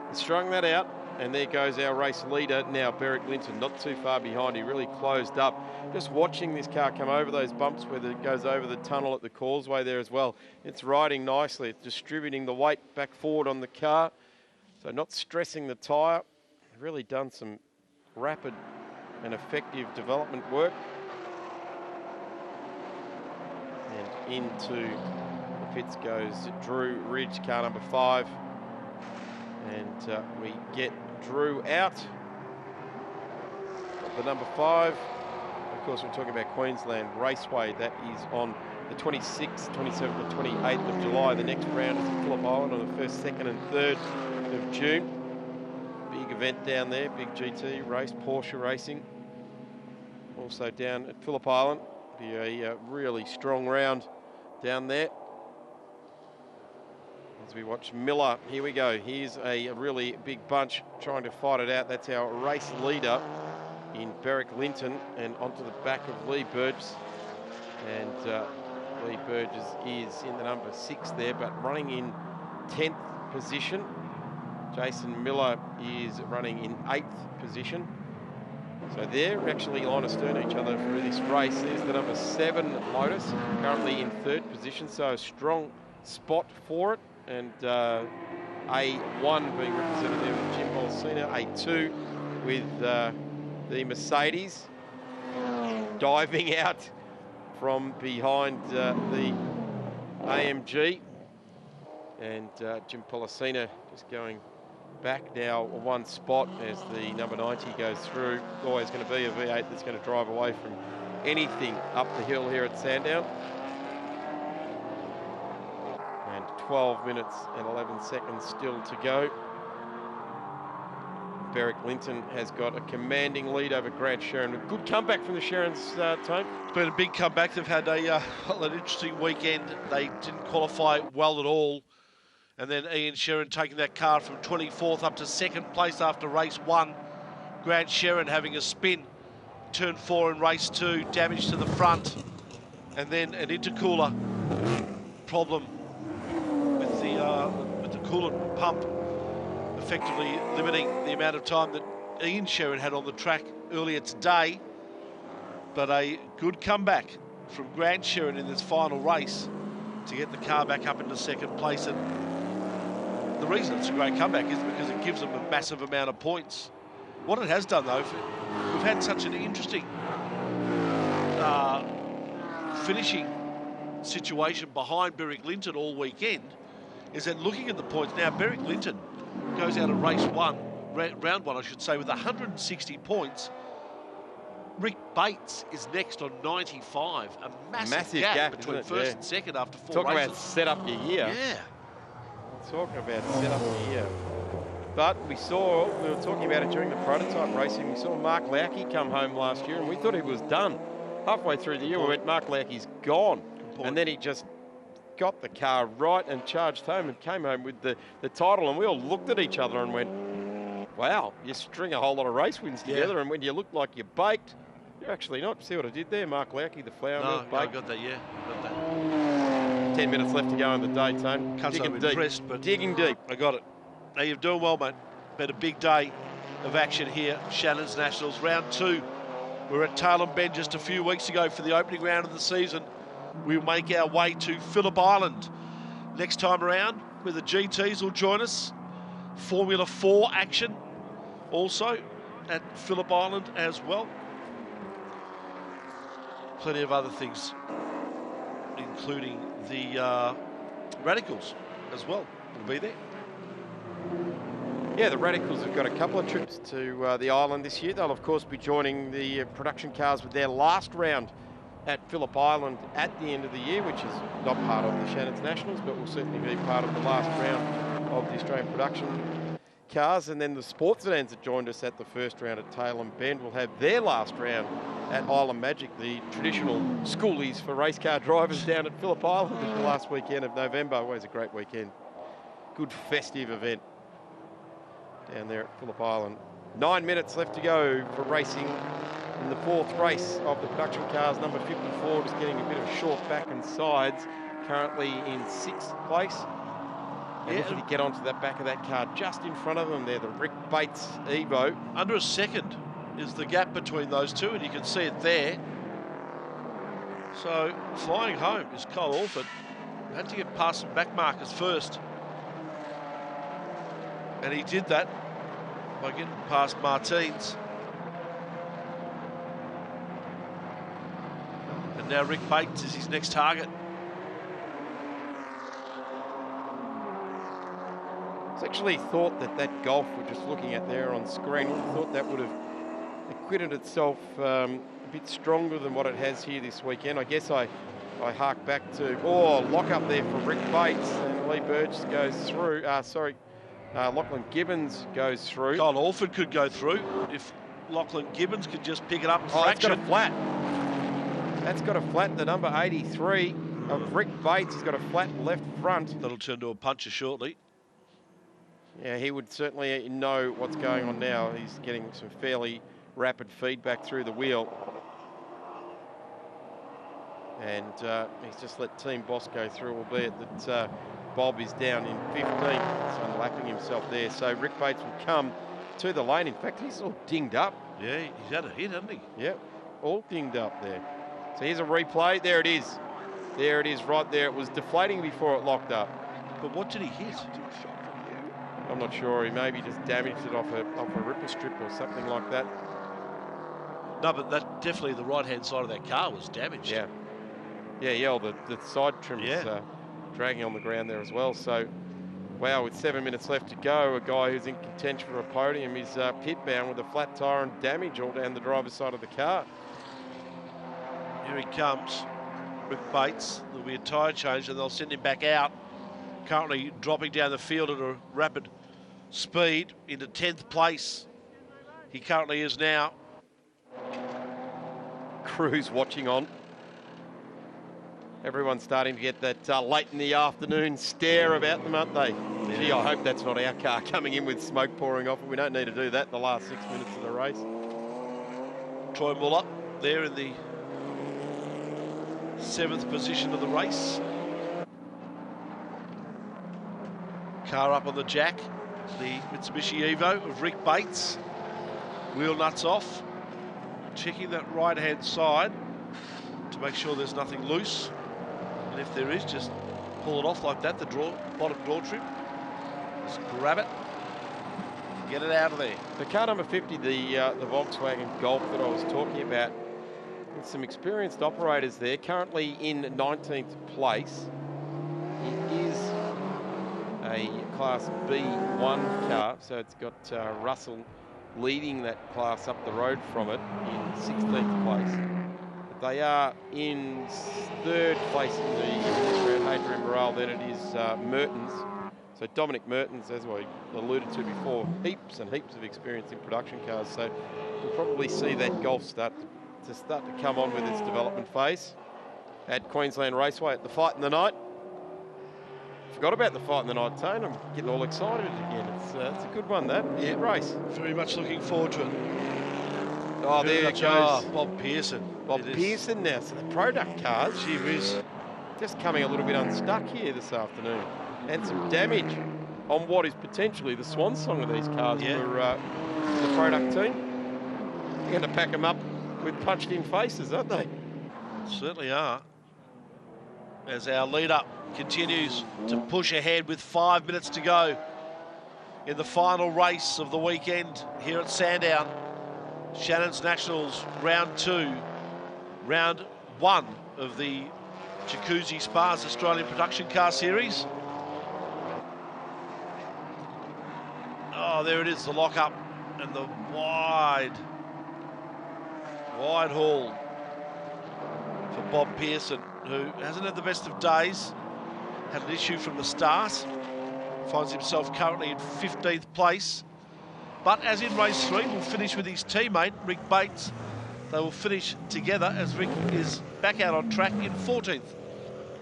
[SPEAKER 1] has strung that out, and there goes our race leader now, Beric Linton, not too far behind. He really closed up. Just watching this car come over those bumps where it goes over the tunnel at the causeway there as well. It's riding nicely. It's distributing the weight back forward on the car. So not stressing the tyre. Really done some rapid and effective development work. And into the pits goes Drew Ridge, car number 5. And we get Drew out. The number 5. Of course, we're talking about Queensland Raceway. That is on the 26th, 27th and 28th of July. The next round is at Phillip Island on the 1st, 2nd and 3rd of June. Big event down there, big GT race, Porsche racing. Also down at Phillip Island. Be a really strong round down there. As we watch Miller, here we go. Here's a really big bunch trying to fight it out. That's our race leader in Beric Linton, and onto the back of Lee Burgess. And Lee Burgess is in the number 6 there, but running in 10th position. Jason Miller is running in 8th position. So they're actually line astern each other for this race. There's the number 7 Lotus, currently in 3rd position, so a strong spot for it. And A1 being represented there with Jim Bolsina, A2 with the Mercedes diving out from behind the AMG, and Jim Policina just going back now one spot as the number 90 goes through. Always going to be a V8 that's going to drive away from anything up the hill here at Sandown. And 12 minutes and 11 seconds still to go. Beric Linton has got a commanding lead over Grant Sherrin. A good comeback from the Sherrins, Tone.
[SPEAKER 2] It's been a big comeback. They've had an interesting weekend. They didn't qualify well at all. And then Ian Sherrin taking that car from 24th up to 2nd place after race 1. Grant Sherrin having a spin. Turn 4 in race 2, damage to the front. And then an intercooler problem with the coolant pump, effectively limiting the amount of time that Ian Sherrin had on the track earlier today. But a good comeback from Grant Sherrin in this final race to get the car back up into 2nd place. And the reason it's a great comeback is because it gives them a massive amount of points. What it has done, though, we've had such an interesting finishing situation behind Beric Linton all weekend, is that looking at the points now, Beric Linton goes out of race 1, round 1, I should say, with 160 points. Rick Bates is next on 95. A massive gap between 1st and 2nd after 4 races.
[SPEAKER 1] Talk about set up your year.
[SPEAKER 2] Yeah.
[SPEAKER 1] Talking about set up your year. But we were talking about it during the prototype racing, we saw Mark Lauke come home last year and we thought he was done. Halfway through the year, we went, Mark Lauke's gone. And then he just got the car right and charged home and came home with the title. And we all looked at each other and went, wow, you string a whole lot of race wins together, and when you look like you're baked, you're actually not. See what I did there? Mark Lauke, the flour mill, baked.
[SPEAKER 2] I got that, yeah. Got that.
[SPEAKER 1] 10 minutes left to go in the day, Tone.
[SPEAKER 2] Digging deep. But
[SPEAKER 1] digging deep.
[SPEAKER 2] I got it. Now you're doing well, mate. Been a big day of action here. Shannons Nationals, round 2. We were at Tailem Bend just a few weeks ago for the opening round of the season. We'll make our way to Phillip Island next time around, where the GTs will join us. Formula 4 action also at Phillip Island as well. Plenty of other things, including the Radicals as well, will be there.
[SPEAKER 1] Yeah, the Radicals have got a couple of trips to the island this year. They'll, of course, be joining the production cars with their last round at Phillip Island at the end of the year, which is not part of the Shannons Nationals, but will certainly be part of the last round of the Australian production cars. And then the sports sedans that joined us at the first round at Tailem Bend will have their last round at Island Magic, the traditional schoolies for race car drivers down at Phillip Island the last weekend of November. Always a great weekend. Good festive event down there at Phillip Island. 9 minutes left to go for racing in the fourth race of the production cars. Number 54 just getting a bit of short back and sides, currently in 6th place. And looking to get onto that back of that car just in front of them there, the Rick Bates Evo.
[SPEAKER 2] Under a second is the gap between those two, and you can see it there. So flying home is Cole Orford. Had to get past some back markers first. And he did that by getting past Martins. And now Rick Bates is his next target.
[SPEAKER 1] It's actually thought that Golf we're just looking at there on screen, we thought that would have acquitted itself a bit stronger than what it has here this weekend. I guess I hark back to, lock up there for Rick Bates, and Lee Burgess goes through. Lachlan Gibbons goes through.
[SPEAKER 2] Cole Orford could go through if Lachlan Gibbons could just pick it up and
[SPEAKER 1] It's
[SPEAKER 2] fraction.
[SPEAKER 1] got a flat. That's got a flat. The number 83 of Rick Bates has got a flat left front.
[SPEAKER 2] That'll turn to a puncher shortly.
[SPEAKER 1] Yeah, he would certainly know what's going on now. He's getting some fairly rapid feedback through the wheel. And he's just let Team Boss go through, albeit that Bob is down in 15th. He's unlapping himself there. So Rick Bates will come to the lane. In fact, he's all dinged up.
[SPEAKER 2] Yeah, he's had a hit, hasn't he?
[SPEAKER 1] Yep, all dinged up there. So here's a replay. There it is. There it is right there. It was deflating before it locked up.
[SPEAKER 2] But what did he hit?
[SPEAKER 1] I'm not sure. He maybe just damaged it off a ripper strip or something like that.
[SPEAKER 2] No, but that definitely the right-hand side of that car was damaged.
[SPEAKER 1] Yeah. Yeah, the side trim is dragging on the ground there as well. So, wow, with 7 minutes left to go, a guy who's in contention for a podium is pit bound with a flat tyre and damage all down the driver's side of the car.
[SPEAKER 2] Here he comes, Rick Bates. There'll be a tyre change and they'll send him back out. Currently dropping down the field at a rapid speed into 10th place. He currently is now.
[SPEAKER 1] Crew's watching on. Everyone's starting to get that late in the afternoon stare about them, aren't they? Yeah. Gee, I hope that's not our car coming in with smoke pouring off it. We don't need to do that the last 6 minutes of the race.
[SPEAKER 2] Troy Muller there in the 7th position of the race. Car up on the jack, the Mitsubishi Evo of Rick Bates. Wheel nuts off. Checking that right-hand side to make sure there's nothing loose. And if there is, just pull it off like that, the bottom draw trim. Just grab it, get it out of there.
[SPEAKER 1] The car number 50, the Volkswagen Golf that I was talking about, with some experienced operators there, currently in 19th place. It is a Class B1 car, so it's got Russell leading that class up the road from it in 16th place. But they are in 3rd place in this round, Hadrian Morale, then it is Mertens. So Dominic Mertens, as I alluded to before, heaps and heaps of experience in production cars. So we'll probably see that Golf start to come on with its development phase at Queensland Raceway at the Fight in the Night. Forgot about the Fight in the Night, Tone. I'm getting all excited again. It's a good one, that. Yeah, good race.
[SPEAKER 2] Very much looking forward to it.
[SPEAKER 1] Oh, there it goes.
[SPEAKER 2] Bob Pearson.
[SPEAKER 1] Bob Pearson now. So the product cars,
[SPEAKER 2] Gee whiz.
[SPEAKER 1] just coming a little bit unstuck here this afternoon. And some damage on what is potentially the swan song of these cars for the product team. They're going to pack them up with punched-in faces, aren't they?
[SPEAKER 2] Certainly are. As our lead-up continues to push ahead with 5 minutes to go in the final race of the weekend here at Sandown. Shannons Nationals round 2, round 1 of the Jacuzzi Spas Australian Production Car Series. Oh, there it is, the lock-up and the wide haul for Bob Pearson, who hasn't had the best of days, had an issue from the start, finds himself currently in 15th place. But as in race 3, will finish with his teammate, Rick Bates. They will finish together as Rick is back out on track in 14th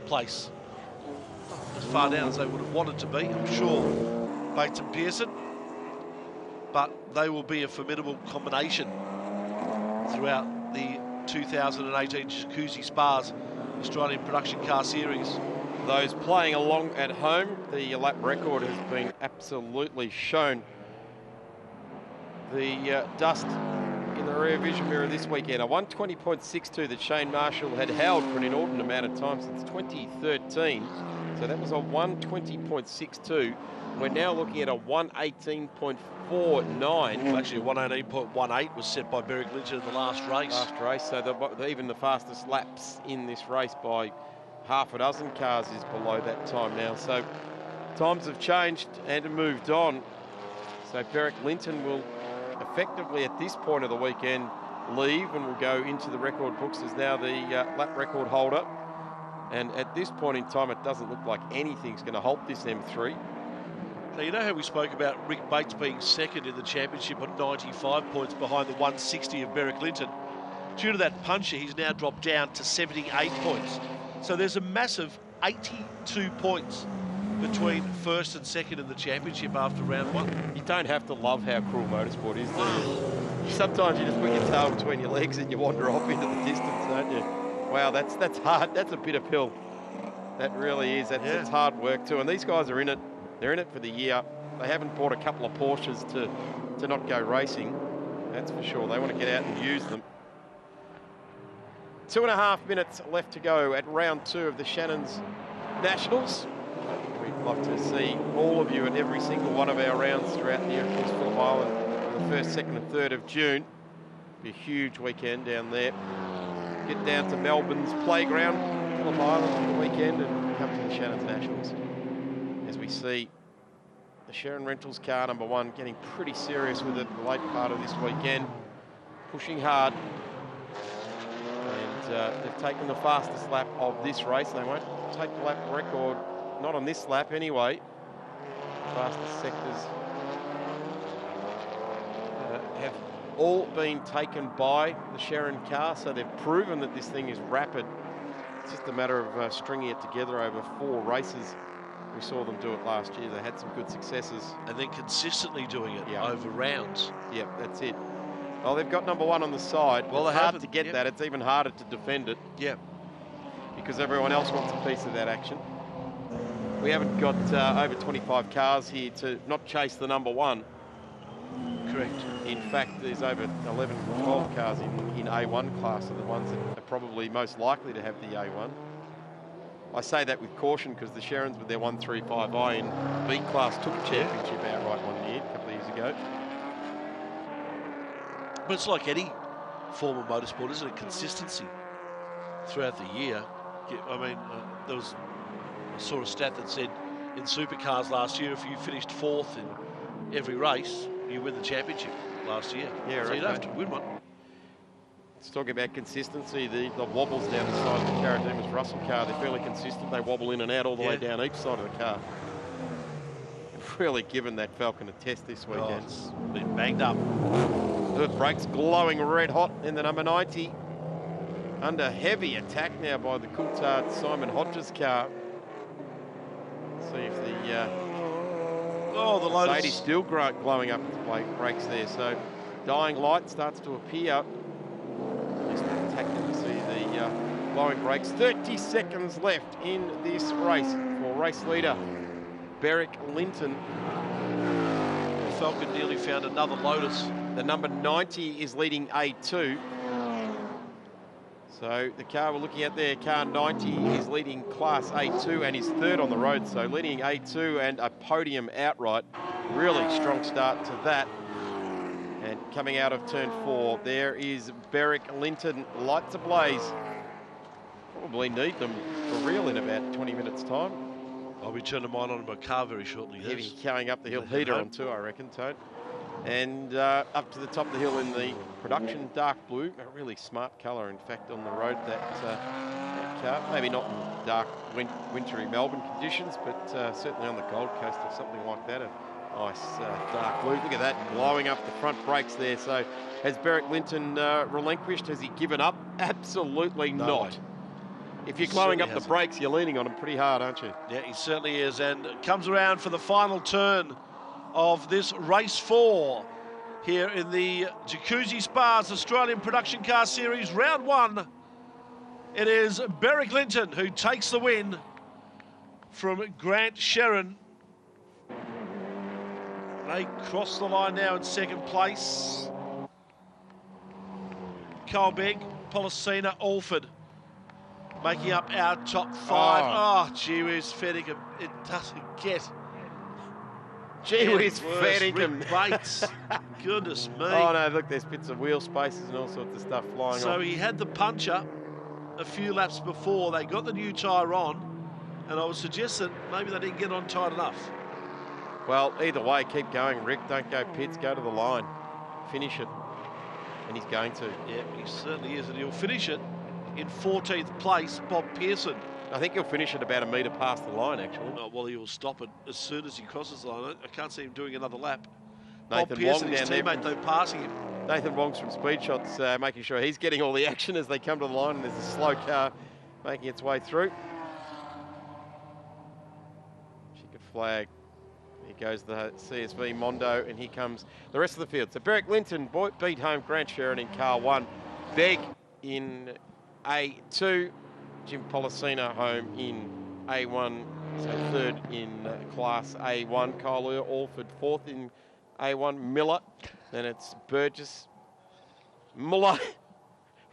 [SPEAKER 2] place. Not as far down as they would have wanted to be, I'm sure, Bates and Pearson. But they will be a formidable combination throughout the 2018 Jacuzzi Spas Australian Production Car Series.
[SPEAKER 1] Those playing along at home, the lap record has been absolutely shown. The dust in the rear vision mirror this weekend, a 120.62 that Shane Marshall had held for an inordinate amount of time since 2013. So that was a 120.62. We're now looking at a 118.49.
[SPEAKER 2] Well, actually, 118.18 was set by Berwick Linton in the last race.
[SPEAKER 1] So even the fastest laps in this race by half a dozen cars is below that time now. So times have changed and have moved on. So Berwick Linton will effectively at this point of the weekend leave and will go into the record books as now the lap record holder. And at this point in time, it doesn't look like anything's going to halt this M3.
[SPEAKER 2] Now, you know how we spoke about Rick Bates being second in the championship on 95 points behind the 160 of Berwick Linton? Due to that puncture, he's now dropped down to 78 points. So there's a massive 82 points between first and second in the championship after round 1.
[SPEAKER 1] You don't have to love how cruel motorsport is, do you? Sometimes you just put your tail between your legs and you wander off into the distance, don't you? Wow, that's hard. That's a bit of pill. That really is. That's hard work too. And these guys are in it. They're in it for the year. They haven't bought a couple of Porsches to not go racing. That's for sure. They want to get out and use them. 2.5 minutes left to go at round 2 of the Shannons Nationals. We'd love to see all of you at every single one of our rounds throughout the year across Phillip Island on the 1st, 2nd and 3rd of June. Be a huge weekend down there. Get down to Melbourne's playground, Phillip Island for the weekend, and come to the Shannons Nationals. As we see the Sharon Rentals car number 1 getting pretty serious with it in the late part of this weekend, pushing hard. And they've taken the fastest lap of this race. They won't take the lap record, not on this lap anyway. Fastest sectors have all been taken by the Sharon car, so they've proven that this thing is rapid. It's just a matter of stringing it together over 4 races. We saw them do it last year. They had some good successes.
[SPEAKER 2] And then consistently doing it over rounds.
[SPEAKER 1] Yep, that's it. Well, they've got number 1 on the side.
[SPEAKER 2] Well,
[SPEAKER 1] it's hard to get that. It's even harder to defend it.
[SPEAKER 2] Yeah.
[SPEAKER 1] Because everyone else wants a piece of that action. We haven't got over 25 cars here to not chase the number 1.
[SPEAKER 2] Correct.
[SPEAKER 1] In fact, there's over 11, 12 cars in A1 class are the ones that are probably most likely to have the A1. I say that with caution because the Sharons with their 135i in B class took a championship outright one year, a couple of years ago.
[SPEAKER 2] But it's like any form of motorsport, isn't it? Consistency throughout the year. I mean, there was a sort of stat that said in supercars last year, if you finished 4th in every race, you win the championship last year.
[SPEAKER 1] Yeah,
[SPEAKER 2] so
[SPEAKER 1] right.
[SPEAKER 2] you don't have to win one.
[SPEAKER 1] Let's talk about consistency. The wobbles down the side of the Carademas Russell car, they're fairly consistent. They wobble in and out all the way down each side of the car. really given that Falcon a test this weekend.
[SPEAKER 2] It's been banged up.
[SPEAKER 1] The brakes glowing red hot in the number 90. Under heavy attack now by the Coulthard Simon Hodges car. See if the
[SPEAKER 2] the Lotus
[SPEAKER 1] Mercedes still glowing up its brakes there. So dying light starts to appear. Just spectacular to see the glowing brakes. 30 seconds left in this race for race leader Beric Linton.
[SPEAKER 2] Falcon nearly found another Lotus.
[SPEAKER 1] The number 90 is leading A2. So the car we're looking at there, car 90, is leading Class A2 and is third on the road. So leading A2 and a podium outright. Really strong start to that. And coming out of turn 4, there is Beric Linton, lights ablaze. Probably need them for real in about 20 minutes' time.
[SPEAKER 2] I'll be turning mine on my car very shortly.
[SPEAKER 1] He'll be carrying up the hill, heater on too, I reckon, Tone. And up to the top of the hill in the production dark blue, a really smart colour, in fact, on the road, that car. Maybe not in dark wintry Melbourne conditions, but certainly on the Gold Coast or something like that. A nice dark blue. Look at that, blowing up the front brakes there. So has Beric Linton relinquished? Has he given up? Absolutely not. If you're glowing up the brakes, you're leaning on them pretty hard, aren't you?
[SPEAKER 2] Yeah, he certainly is. And comes around for the final turn of this race 4 here in the Jacuzzi Spas Australian Production Car Series round 1. It is Beric Linton who takes the win from Grant Sherrin. They cross the line now in second place. Colbeck, Policina, Orford making up our top 5. Oh, gee whiz, Fettingham, it doesn't get.
[SPEAKER 1] Gee whiz, Fettingham.
[SPEAKER 2] Bates, goodness me.
[SPEAKER 1] Oh no, look, there's bits of wheel spaces and all sorts of stuff flying
[SPEAKER 2] So
[SPEAKER 1] off.
[SPEAKER 2] he had the puncher a few laps before. They got the new tyre on, and I would suggest that maybe they didn't get on tight enough.
[SPEAKER 1] Well, either way, keep going, Rick. Don't go pits, go to the line. Finish it. And he's going to.
[SPEAKER 2] Yeah, he certainly is, and he'll finish it in 14th place, Bob Pearson.
[SPEAKER 1] I think he'll finish it about a metre past the line, actually.
[SPEAKER 2] Oh, well, he will stop it as soon as he crosses the line. I can't see him doing another lap.
[SPEAKER 1] Nathan
[SPEAKER 2] Bob Pearson,
[SPEAKER 1] Wong
[SPEAKER 2] his
[SPEAKER 1] down
[SPEAKER 2] teammate,
[SPEAKER 1] there
[SPEAKER 2] though, passing him.
[SPEAKER 1] Nathan Wong's from Speed Shots, making sure he's getting all the action as they come to the line, and there's a slow car making its way through. Checkered flag. Here goes the CSV Mondo, and here comes the rest of the field. So Beric Linton beat home Grant Sherrin in car 1. Begg in A2. Jim Policina home in A1, so third in Class A1. Kyle Orford fourth in A1. Miller, then it's Burgess, Muller,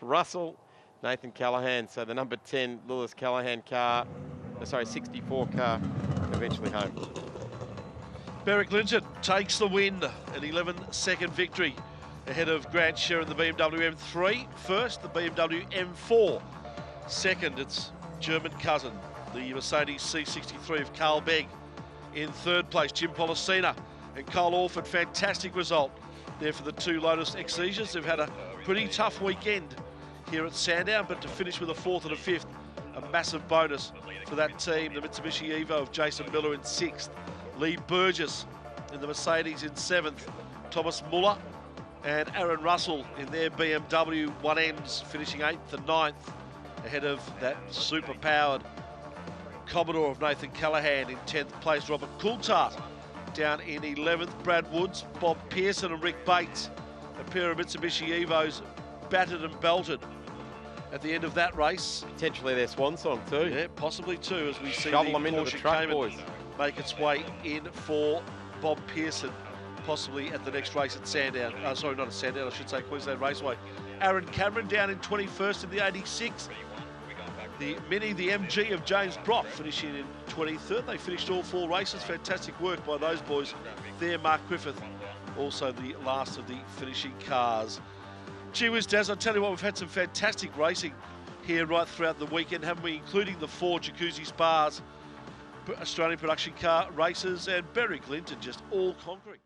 [SPEAKER 1] Russell, Nathan Callahan. So the number 10 Lewis Callahan car, 64 car, eventually home.
[SPEAKER 2] Beric Linton takes the win, an 11-second victory ahead of Grant Sherrin, the BMW M3. First, the BMW M4. Second, its German cousin, the Mercedes C63 of Carl Begg. In third place, Jim Policina and Kyle Orford. Fantastic result there for the two Lotus Exiges. They've had a pretty tough weekend here at Sandown, but to finish with a 4th and a 5th, a massive bonus for that team. The Mitsubishi Evo of Jason Miller in 6th. Lee Burgess in the Mercedes in 7th. Thomas Muller and Aaron Russell in their BMW 1Ms, finishing 8th and 9th. Ahead of that super-powered Commodore of Nathan Callahan in 10th place. Robert Coulthard down in 11th. Brad Woods, Bob Pearson and Rick Bates. A pair of Mitsubishi Evos battered and belted at the end of that race.
[SPEAKER 1] Potentially their swan song too.
[SPEAKER 2] Yeah, possibly too, as we see
[SPEAKER 1] Shovel them into the truck, boys.
[SPEAKER 2] Make its way in for Bob Pearson, possibly at the next race at Sandown. Sorry, not at Sandown, I should say Queensland Raceway. Aaron Cameron down in 21st in the 86. The Mini, the MG of James Brock, finishing in 23rd. They finished all 4 races. Fantastic work by those boys there. Mark Griffith, also the last of the finishing cars. Gee whiz, Daz, I tell you what, we've had some fantastic racing here right throughout the weekend, haven't we? Including the 4 Jacuzzi Spas Australian production car races, and Beric Linton just all conquering.